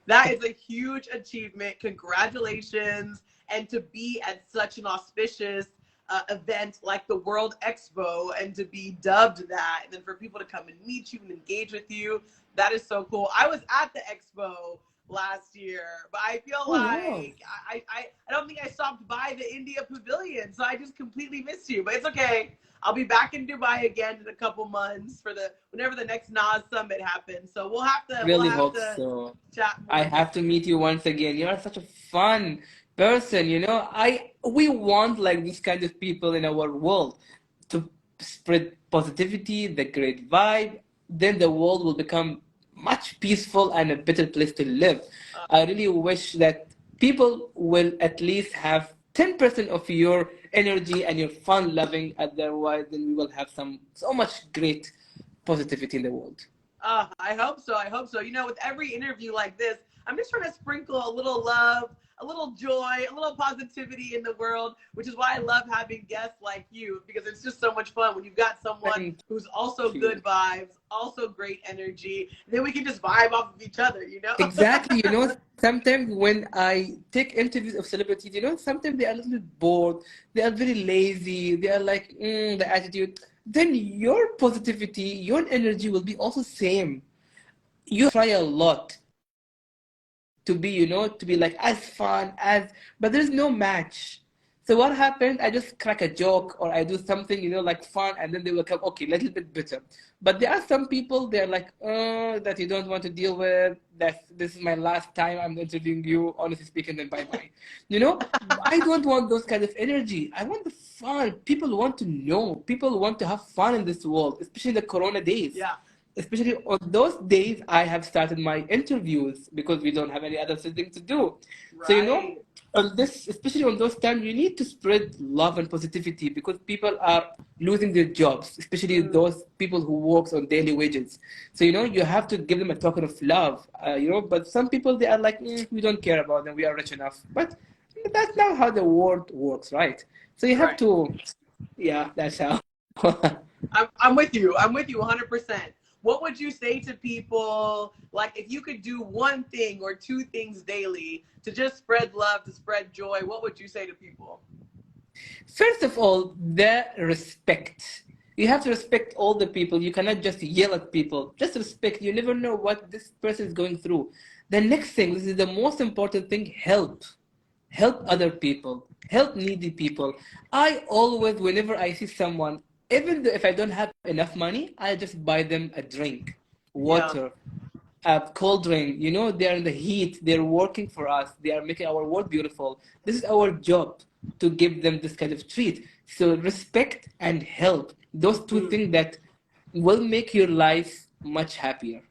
That is a huge achievement. Congratulations. And to be at such an auspicious event like the World Expo and to be dubbed that, and then for people to come and meet you and engage with you, that is so cool. I was at the expo last year, but I feel Oh, wow. like I don't think I stopped by the India Pavilion, so I just completely missed you. But it's okay. I'll be back in Dubai again in a couple months for whenever the next Nas Summit happens. So we'll have Really hope to so. chat I more have to meet you once again. You are such a fun person, we want like this kind of people in our world to spread positivity, the great vibe. Then the world will become much peaceful and a better place to live. I really wish that people will at least have 10% of your energy and your fun loving. Otherwise, then we will have so much great positivity in the world. I hope so. I hope so. With every interview like this, I'm just trying to sprinkle a little love, a little joy, a little positivity in the world, which is why I love having guests like you, because it's just so much fun when you've got someone who's also good vibes, also great energy. Then we can just vibe off of each other, Exactly. Sometimes when I take interviews of celebrities, sometimes they are a little bit bored. They are very lazy. They are like, the attitude. Then your positivity, your energy will be also same. You try a lot to be like as fun as, but there's no match. So what happened? I just crack a joke or I do something, like fun, and then they will come, okay, a little bit better. But there are some people, they're like, oh, that you don't want to deal with. This is my last time I'm interviewing you. Honestly speaking, then bye bye. I don't want those kind of energy. I want the fun. People want to know. People want to have fun in this world, especially the Corona days. Yeah. Especially on those days, I have started my interviews because we don't have any other thing to do. Right. So, on this, especially on those times, you need to spread love and positivity because people are losing their jobs, especially those people who work on daily wages. So, you have to give them a token of love, but some people, they are like, we don't care about them. We are rich enough. But that's not how the world works, right? So you have to, yeah, that's how. I'm with you. I'm with you 100%. What would you say to people, like if you could do one thing or two things daily to just spread love, to spread joy, what would you say to people? First of all, the respect. You have to respect all the people. You cannot just yell at people. Just respect. You never know what this person is going through. The next thing, this is the most important thing, help. Help other people. Help needy people. I always, whenever I see someone, even though if I don't have enough money, I just buy them a drink, water, a cold drink. They're in the heat. They're working for us. They are making our world beautiful. This is our job to give them this kind of treat. So respect and help. Those two things that will make your life much happier.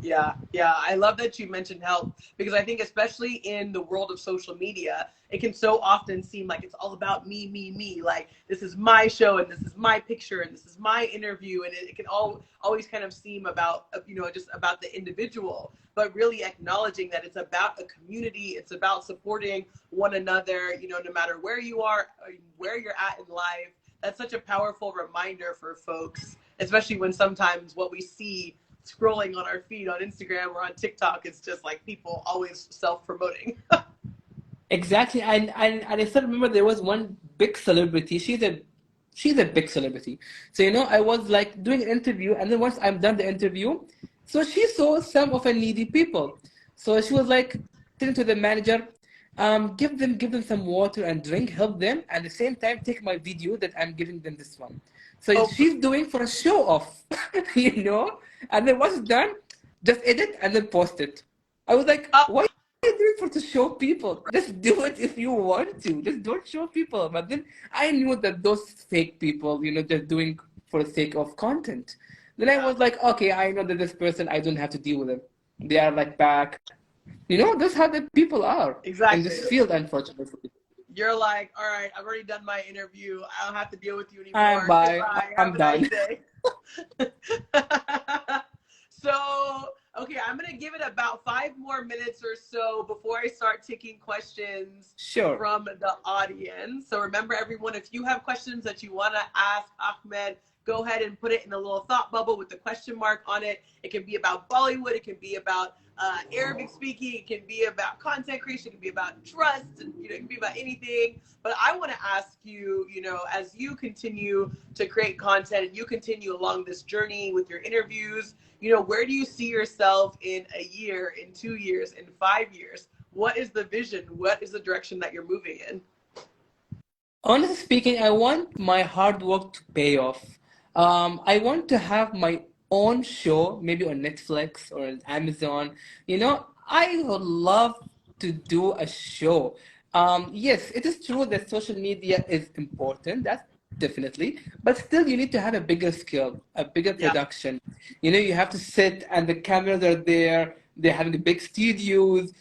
Yeah. I love that you mentioned help because I think especially in the world of social media, it can so often seem like it's all about me, me, me. Like this is my show and this is my picture and this is my interview. And it can always kind of seem about, just about the individual, but really acknowledging that it's about a community. It's about supporting one another, no matter where you are, where you're at in life. That's such a powerful reminder for folks, especially when sometimes what we see scrolling on our feed on Instagram or on TikTok, it's just like people always self-promoting. Exactly, and I still remember there was one big celebrity. She's a big celebrity. So I was like doing an interview, and then once I'm done the interview, so she saw some of the needy people. So she was like telling to the manager, give them some water and drink, help them, and at the same time take my video that I'm giving them this one. So she's doing for a show off, and then once it's done, just edit and then post it. I was like, why are you doing for to show people? Just do it if you want to. Just don't show people. But then I knew that those fake people, just doing for the sake of content. Then I was like, okay, I know that this person, I don't have to deal with him. They are like back. That's how the people are in Exactly. this field, unfortunately. You're like, all right, I've already done my interview. I don't have to deal with you I'm anymore. bye. Goodbye. Have I'm a nice done. day. So, okay, I'm going to give it about 5 more minutes or so before I start taking questions Sure. from the audience. So, remember, everyone, if you have questions that you want to ask Ahmed, go ahead and put it in a little thought bubble with the question mark on it. It can be about Bollywood, it can be about Arabic speaking, it can be about content creation, it can be about trust, and it can be about anything. But I want to ask you, as you continue to create content and you continue along this journey with your interviews, where do you see yourself in a year, in 2 years, in 5 years? What is the vision? What is the direction that you're moving in? Honestly speaking, I want my hard work to pay off. I want to have my own show, maybe on Netflix or on Amazon. I would love to do a show. Yes, it is true that social media is important. That's definitely, but still, you need to have a bigger scale, a bigger Yeah. production. You have to sit and the cameras are there. They're having the big studios.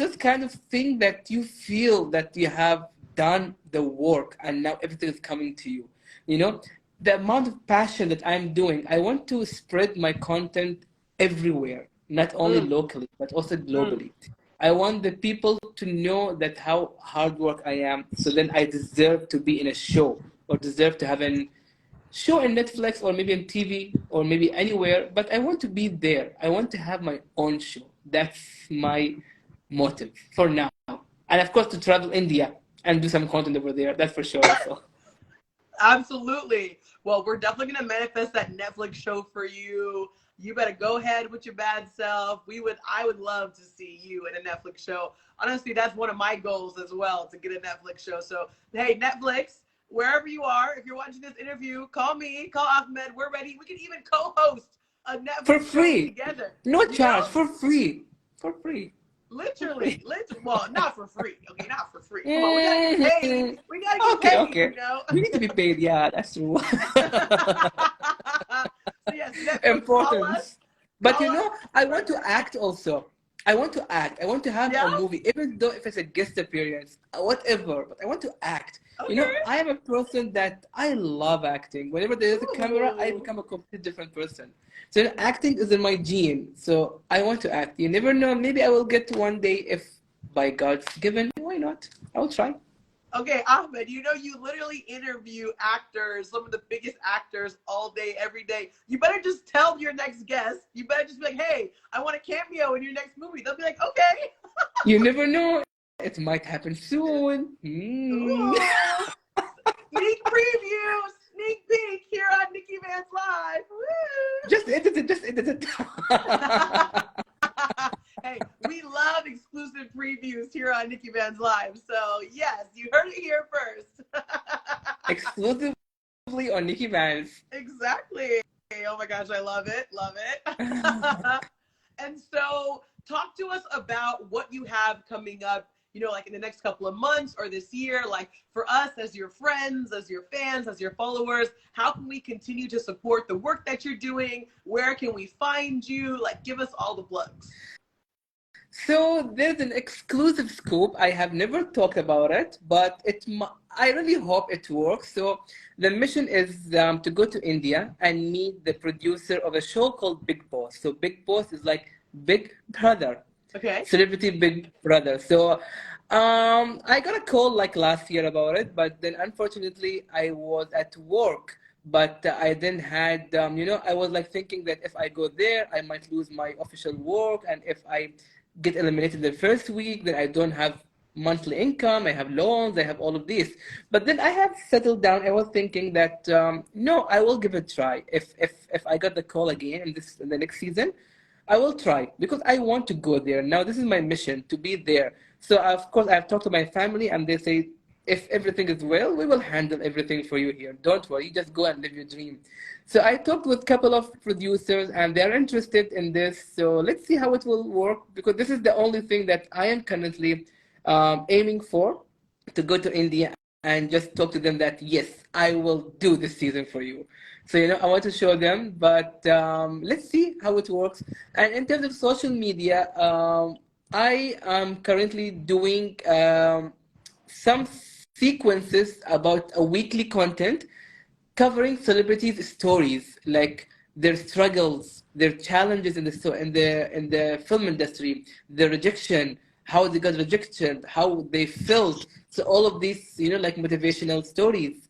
This kind of thing that you feel that you have done the work and now everything is coming to you. The amount of passion that I'm doing, I want to spread my content everywhere, not only Mm, locally, but also mm. globally. I want the people to know that how hard work I am, so then I deserve to be in a show or deserve to have an show in Netflix or maybe on TV or maybe anywhere, but I want to be there. I want to have my own show. That's my motive for now. And of course, to travel India and do some content over there. That's for sure also. Absolutely. Well, we're definitely going to manifest that Netflix show for you. You better go ahead with your bad self. I would love to see you in a Netflix show. Honestly, that's one of my goals as well, to get a Netflix show. So, hey, Netflix, wherever you are, if you're watching this interview, call me, call Ahmed. We're ready. We can even co-host a For Netflix show free. together. No You know? charge. For free. For free. For Literally, free. well, not for free. Okay, not for free. Come on, we gotta get paid. Mhm. We gotta get Okay, paid, okay. We need to be paid. Yeah, that's true. So yes, Netflix, call us. Importance. But Call us. I want to act also. I want to act. I want to have a Yeah. movie, even though if it's a guest appearance, whatever. But I want to act. Okay. I am a person that I love acting. Whenever there is a camera, I Ooh. become a completely different person. So acting is in my gene. So I want to act. You never know. Maybe I will get to one day if by God's given. Why not? I will try. Okay, Ahmed, you literally interview actors, some of the biggest actors all day, every day. You better just tell your next guest. You better just be like, hey, I want a cameo in your next movie. They'll be like, okay. You never know. It might happen soon. Ooh. Sneak preview, sneak peek here on NIKKI BANZ Live. Woo. Just edit it. Just edit it. Hey, we love exclusive previews here on NIKKI BANZ Live. So yes, you heard it here first. Exclusively on NIKKI BANZ. Exactly. Oh my gosh, I love it. Love it. And so talk to us about what you have coming up, like in the next couple of months or this year. Like for us as your friends, as your fans, as your followers, how can we continue to support the work that you're doing? Where can we find you? Like give us all the plugs. So there's an exclusive scoop. I have never talked about it, but I really hope it works. So the mission is to go to India and meet the producer of a show called Big Boss. So Big Boss is like Big Brother, Okay. Celebrity Big Brother. So I got a call like last year about it, but then unfortunately I was at work. But I then had, I was like thinking that if I go there, I might lose my official work, and if I get eliminated the first week, then I don't have monthly income, I have loans, I have all of this. But then I have settled down. I was thinking that no, I will give it a try. If I got the call again in the next season, I will try because I want to go there. Now this is my mission to be there. So of course I've talked to my family and they say if everything is well, we will handle everything for you here. Don't worry, just go and live your dream. So I talked with a couple of producers and they're interested in this. So let's see how it will work because this is the only thing that I am currently aiming for, to go to India and just talk to them that yes, I will do this season for you. So, I want to show them, but let's see how it works. And in terms of social media, I am currently doing some sequences about a weekly content covering celebrities' stories, like their struggles, their challenges in the film industry, the rejection, how they got rejected, how they felt. So all of these, like motivational stories.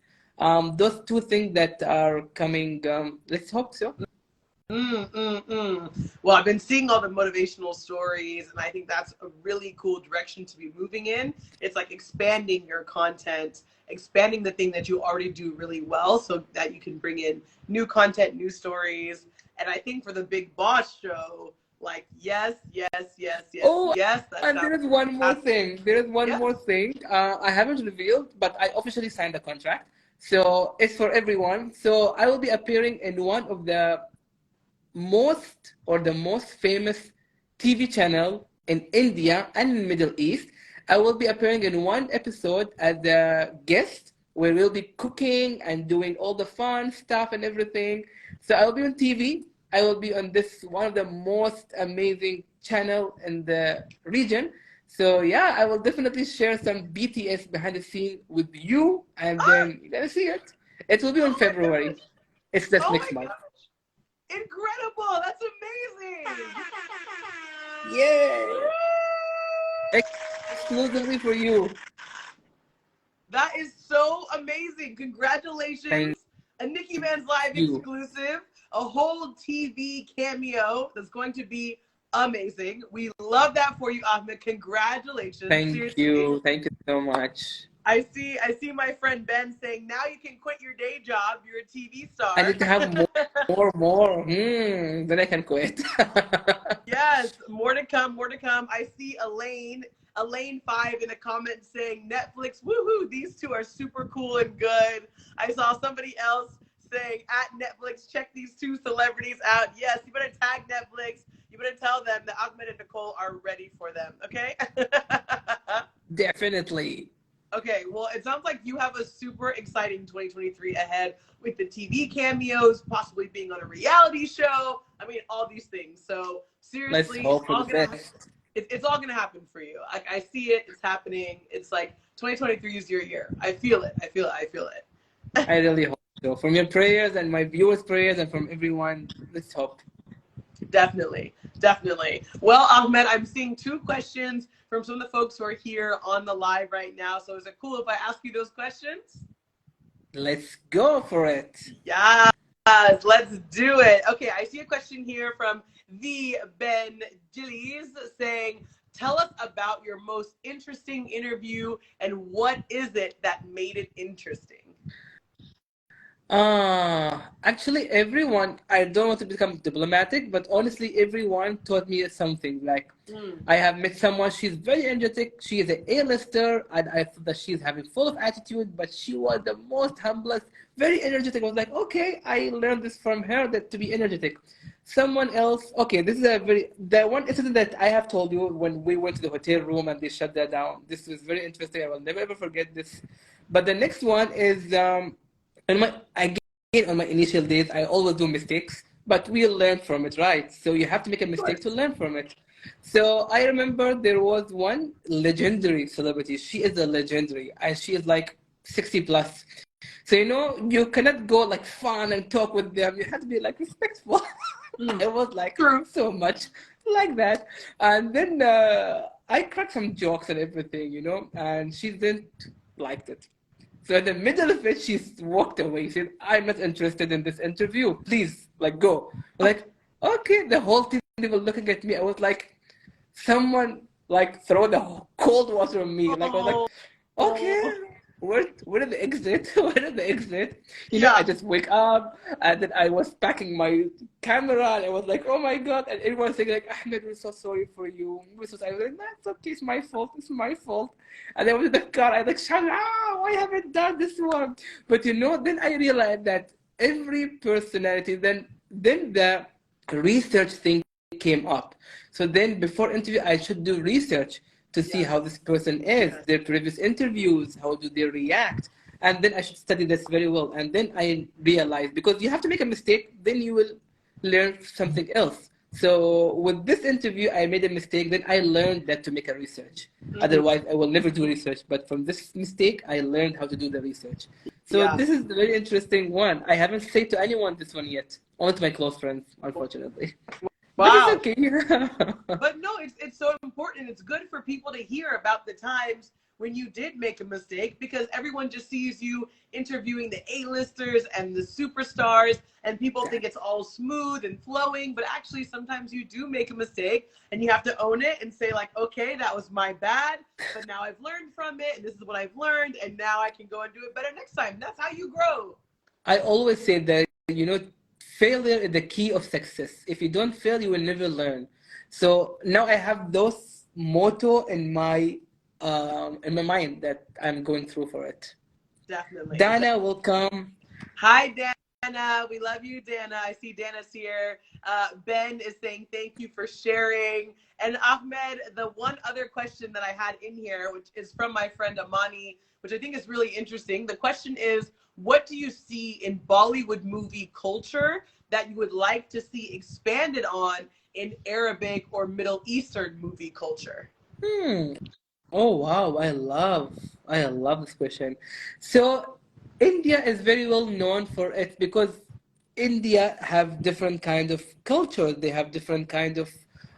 Those two things that are coming. Let's hope so. Well, I've been seeing all the motivational stories, and I think that's a really cool direction to be moving in. It's like expanding your content, expanding the thing that you already do really well so that you can bring in new content, new stories. And I think for the Big Boss show, like, yes, yes, yes, yes, Oh, yes. That and there is one more thing. There is one Yeah. more thing. I haven't revealed, but I officially signed a contract. So it's for everyone. So I will be appearing in one of the most famous TV channel in India and in Middle East. I will be appearing in one episode as a guest where we'll be cooking and doing all the fun stuff and everything. So I will be on TV. I will be on this one of the most amazing channel in the region. So yeah, I will definitely share some BTS behind the scene with you, and then you're gonna see it. It will be on February. It's just next month. Incredible! That's amazing! Yay! Exclusively for you. That is so amazing! Congratulations! A Nikki Banz Live exclusive, a whole TV cameo that's going to be amazing. We love that for you, Ahmed. Congratulations! Thank you so much. I see my friend Ben saying, now you can quit your day job. You're a TV star. I need to have more. Then I can quit. Yes, more to come, more to come. I see Elaine 5 in the comments saying, Netflix, woohoo, these two are super cool and good. I saw somebody else saying, at Netflix, check these two celebrities out. Yes, you better tag Netflix. You better tell them that Ahmed and Nicole are ready for them, okay? Definitely. Okay, well, it sounds like you have a super exciting 2023 ahead with the TV cameos, possibly being on a reality show. I mean, all these things. So seriously, let's hope for the best. It's all gonna happen for you. I see it. It's happening. It's like 2023 is your year. I feel it. I feel it. I really hope so. From your prayers and my viewers' prayers and from everyone, let's hope. Definitely. Well, Ahmed, I'm seeing 2 questions from some of the folks who are here on the live right now. So is it cool if I ask you those questions? Let's go for it. Yes, let's do it. Okay, I see a question here from the Ben Gillies saying, tell us about your most interesting interview and what is it that made it interesting? Actually, everyone, I don't want to become diplomatic, but honestly, everyone taught me something. Like, I have met someone, she's very energetic, she is an A-lister, and I thought that she's having full of attitude, but she was the most humblest, very energetic. I was like, okay, I learned this from her, that to be energetic. Someone else, okay, this is the one incident that I have told you when we went to the hotel room and they shut that down. This was very interesting. I will never ever forget this. But the next one is, again, on my initial days, I always do mistakes, but we learn from it, right? So you have to make a mistake to learn from it. So I remember there was one legendary celebrity. She is a legendary, and she is like 60 plus. So, you cannot go like fun and talk with them. You have to be like respectful. It was like so much like that. And then I cracked some jokes and everything, and she didn't like it. So in the middle of it, she walked away. She said, I'm not interested in this interview. Please, go. Like, okay. The whole team, they were looking at me. I was like, someone, throw the cold water on me. I was like, okay, where is the exit? Where is the exit? I just wake up, and then I was packing my camera, and I was like, oh my God. And everyone saying like, Ahmed, we're so sorry for you. We're so sorry. I was like, that's okay. It's my fault. And I was in the car. I was like, shut up. I haven't done this one. But then I realized that every personality, then the research thing came up. So then before interview, I should do research to see how this person is, their previous interviews, how do they react. and then I should study this very well. And then I realized, because you have to make a mistake, then you will learn something else. So with this interview, I made a mistake. Then I learned that to make a research. Otherwise, I will never do research. But from this mistake, I learned how to do the research. So Yeah. this is a very interesting one. I haven't said to anyone this one yet. Only to my close friends, unfortunately. But it's Wow. okay. But no, it's so important. It's good for people to hear about the times when you did make a mistake, because everyone just sees you interviewing the A-listers and the superstars, and people think it's all smooth and flowing, but actually sometimes you do make a mistake and you have to own it and say like, okay, that was my bad, but now I've learned from it and this is what I've learned, and now I can go and do it better next time. That's how you grow. I always say that, failure is the key of success. If you don't fail, you will never learn. So now I have those motto in my mind that I'm going through for it. Definitely. Dana will come. Hi, Dana. We love you, Dana. I see Dana's here. Ben is saying thank you for sharing. And Ahmed, the one other question that I had in here, which is from my friend Amani, which I think is really interesting. The question is, what do you see in Bollywood movie culture that you would like to see expanded on in Arabic or Middle Eastern movie culture? Oh wow, I love this question. So India is very well known for it because India have different kind of culture. They have different kind of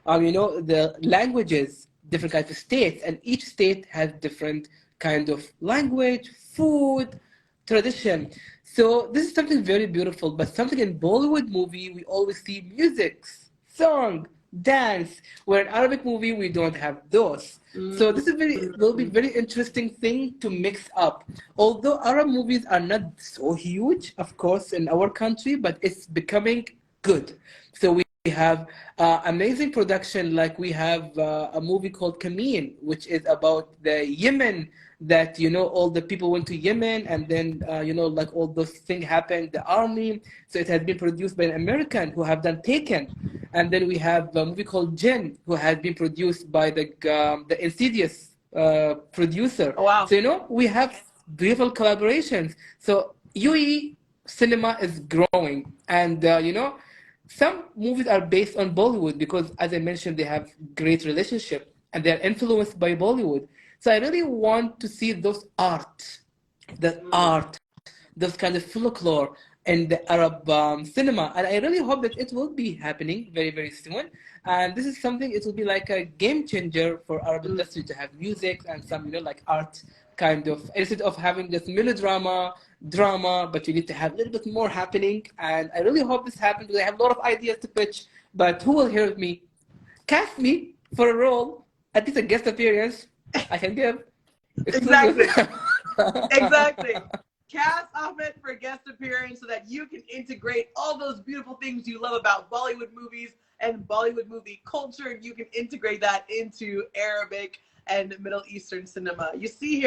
the languages, different kinds of states, and each state has different kind of language, food, tradition. So this is something very beautiful. But something in Bollywood movie, we always see music, song, dance. Where in Arabic movie, we don't have those. So this is will be very interesting thing to mix up. Although Arab movies are not so huge, of course, in our country, but it's becoming good. So we have amazing production, like we have a movie called Kameen, which is about the Yemen, that all the people went to Yemen, and then like all those things happened, the army. So it has been produced by an American who have done Taken. And then we have a movie called Jinn, who has been produced by the Insidious producer. Oh, wow. So we have beautiful collaborations. So UAE cinema is growing, and some movies are based on Bollywood because, as I mentioned, they have great relationship and they're influenced by Bollywood. So I really want to see the art, those kind of folklore in the Arab cinema. And I really hope that it will be happening very, very soon. And this is something, it will be like a game changer for Arab industry to have music and some, like art kind of, instead of having this melodrama, drama, but you need to have a little bit more happening. And I really hope this happens because I have a lot of ideas to pitch, but who will hear me? Cast me for a role, at least a guest appearance I can give. Exactly. Exactly. Cast Ahmed for a guest appearance so that you can integrate all those beautiful things you love about Bollywood movies and Bollywood movie culture, and you can integrate that into Arabic and Middle Eastern cinema. You see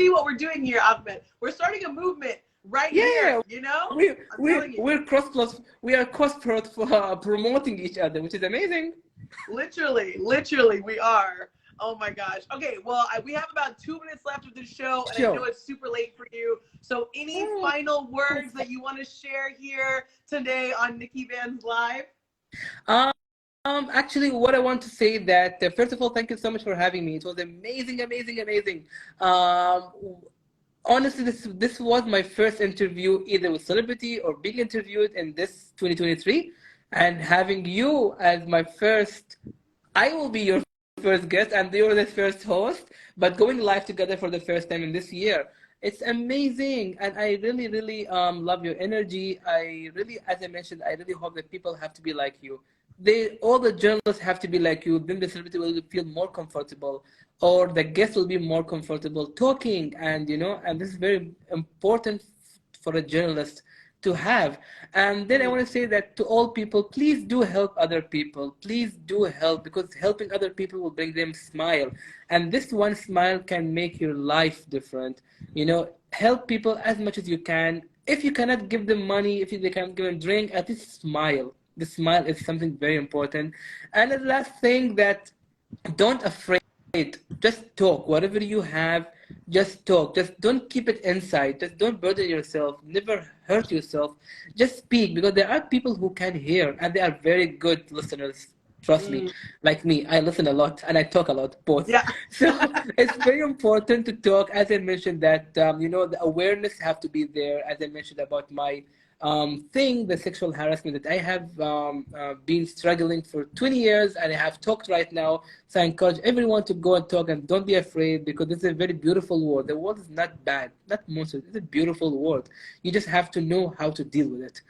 what we're doing here, Ahmed. We're starting a movement right here, we're cross promoting each other, which is amazing. Literally, we are. Oh my gosh. Okay, well, we have about 2 minutes left of the show, and I know it's super late for you. So any final words that you want to share here today on NIKKI BANZ Live? Actually, what I want to say that, first of all, thank you so much for having me. It was amazing, amazing, amazing. Honestly, this was my first interview, either with celebrity or being interviewed in this 2023. And having you as my first, I will be your first guest and you're the first host, but going live together for the first time in this year. It's amazing, and I really, really love your energy. I really, as I mentioned, I really hope that people have to be like you. All the journalists have to be like you. Then the celebrity will feel more comfortable, or the guest will be more comfortable talking, and and this is very important for a journalist to have. And then I want to say that to all people, please do help other people. Please do help, because helping other people will bring them smile. And this one smile can make your life different. Help people as much as you can. If you cannot give them money, if they can't give them drink, at least smile. The smile is something very important. And the last thing, that don't afraid Just talk. Whatever you have, just talk. Just don't keep it inside. Just don't burden yourself. Never hurt yourself. Just speak, because there are people who can hear and they are very good listeners. Trust me. Mm, Like me, I listen a lot and I talk a lot, both. yeah. So it's very important to talk. As I mentioned, that the awareness have to be there. As I mentioned about my thing, the sexual harassment that I have been struggling for 20 years, and I have talked right now. So I encourage everyone to go and talk, and don't be afraid, because this is a very beautiful world. The world is not bad, not monsters. It's a beautiful world. You just have to know how to deal with it.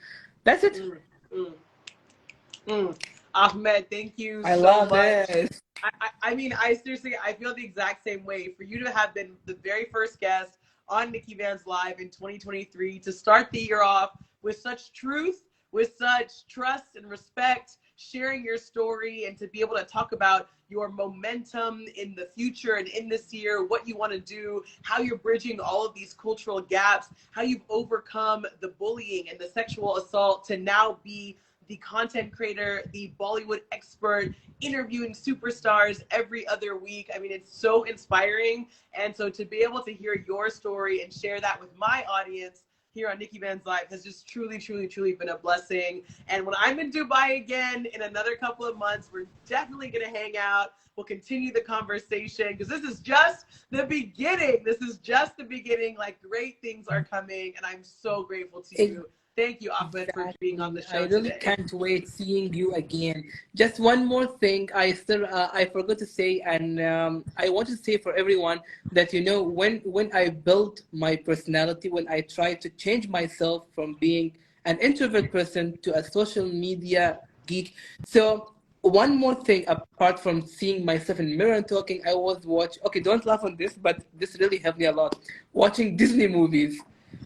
That's it. Mm, mm, mm. Ahmed, thank you I so love much. this. I mean, I seriously, I feel the exact same way. For you to have been the very first guest on Nikki Banz Live in 2023, to start the year off with such truth, with such trust and respect, sharing your story, and to be able to talk about your momentum in the future and in this year, what you want to do, how you're bridging all of these cultural gaps, how you've overcome the bullying and the sexual assault to now be the content creator, the Bollywood expert, interviewing superstars every other week. I mean, it's so inspiring. And so to be able to hear your story and share that with my audience here on Nikki Banz Live has just truly, truly, truly been a blessing. And when I'm in Dubai again in another couple of months, we're definitely going to hang out. We'll continue the conversation, because this is just the beginning. This is just the beginning. Like, great things are coming, and I'm so grateful to you. Thank you, Ahmed, for being on the Exactly. I show really today. can't wait seeing you again. Just one more thing, I forgot to say, and I want to say for everyone that when I built my personality, when I tried to change myself from being an introvert person to a social media geek. So one more thing, apart from seeing myself in the mirror and talking, I was watch. Okay, don't laugh on this, but this really helped me a lot. Watching Disney movies.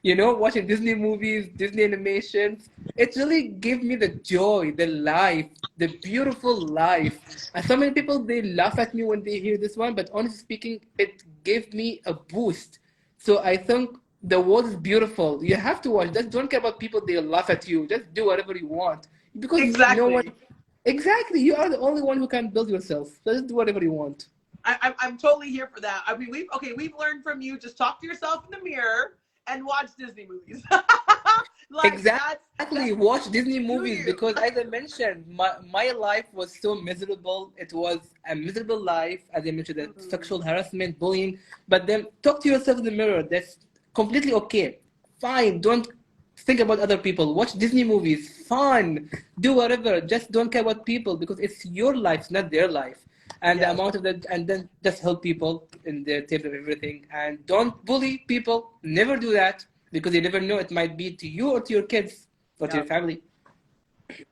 Watching Disney movies, Disney animations, it really gave me the joy, the life, the beautiful life. And so many people, they laugh at me when they hear this one, but honestly speaking, it gave me a boost. So I think the world is beautiful. You have to watch. Just don't care about people, they laugh at you. Just do whatever you want. Because no one, Exactly. exactly, you are the only one who can build yourself. So just do whatever you want. I'm totally here for that. I mean, we've learned from you. Just talk to yourself in the mirror and watch Disney movies. Like, Exactly. Watch Disney do movies, you. because, as I mentioned, my life was so miserable. It was a miserable life, as I mentioned, that Mm, sexual harassment, bullying. But then talk to yourself in the mirror. That's completely okay. Fine. Don't think about other people. Watch Disney movies. Fun. Do whatever. Just don't care about people, because it's your life, not their life. And the yes. amount of that, and then just help people in their table of everything. And don't bully people. Never do that, because you never know, it might be to you or to your kids or to your Yep. family.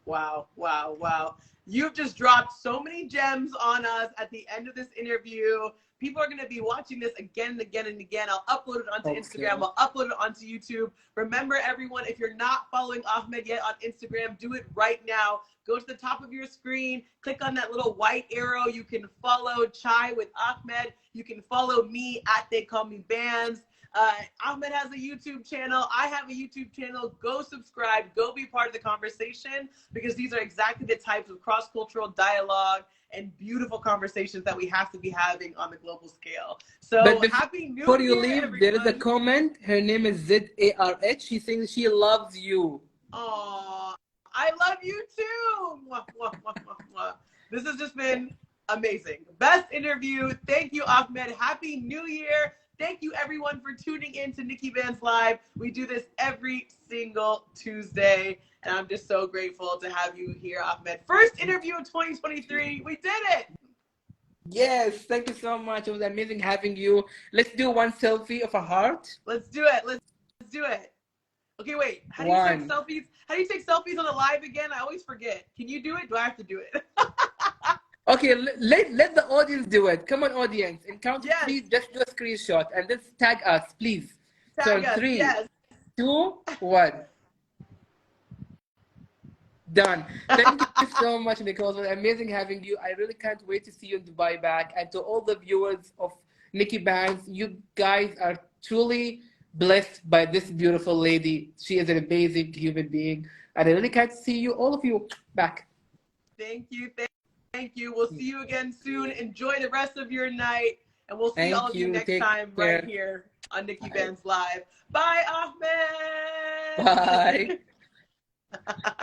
Wow, wow, wow. You've just dropped so many gems on us at the end of this interview. People are going to be watching this again and again and again. I'll upload it onto Hope Instagram. so. I'll upload it onto YouTube. Remember, everyone, if you're not following Ahmed yet on Instagram, do it right now. Go to the top of your screen, click on that little white arrow. You can follow Chai with Ahmed. You can follow me at They Call Me Bands. Ahmed has a YouTube channel. I have a YouTube channel. Go subscribe. Go be part of the conversation, because these are exactly the types of cross-cultural dialogue and beautiful conversations that we have to be having on the global scale. But So happy New before you Year, leave, there is a everyone. comment. Her name is ZARH. She thinks she loves you. Aw, I love you too. Mwah, mwah, mwah, mwah, mwah. This has just been amazing. Best interview. Thank you, Ahmed. Happy New Year. Thank you, everyone, for tuning in to Nikki Banz Live. We do this every single Tuesday, and I'm just so grateful to have you here, Ahmed. First interview of 2023. We did it. Yes, thank you so much. It was amazing having you. Let's do one selfie of a heart. Let's do it. Let's do it. Okay, wait. How do you take One. selfies? How do you take selfies on the live again? I always forget. Can you do it? Do I have to do it? Okay, let the audience do it. Come on, audience. In count of Yes. three, just do a screenshot and then tag us, please. So Tag in us. three, Yes. 2, 1. Done. Thank you so much, Nicole. It was amazing having you. I really can't wait to see you in Dubai back. And to all the viewers of Nikki Banz, you guys are truly blessed by this beautiful lady. She is an amazing human being. And I really can't see you, all of you, back. Thank you. Thank you. We'll see you again soon. Enjoy the rest of your night. And we'll see all Thank of you you. next Take time right care. here on Nikki Bye. Banz Live. Bye, Ahmed. Bye.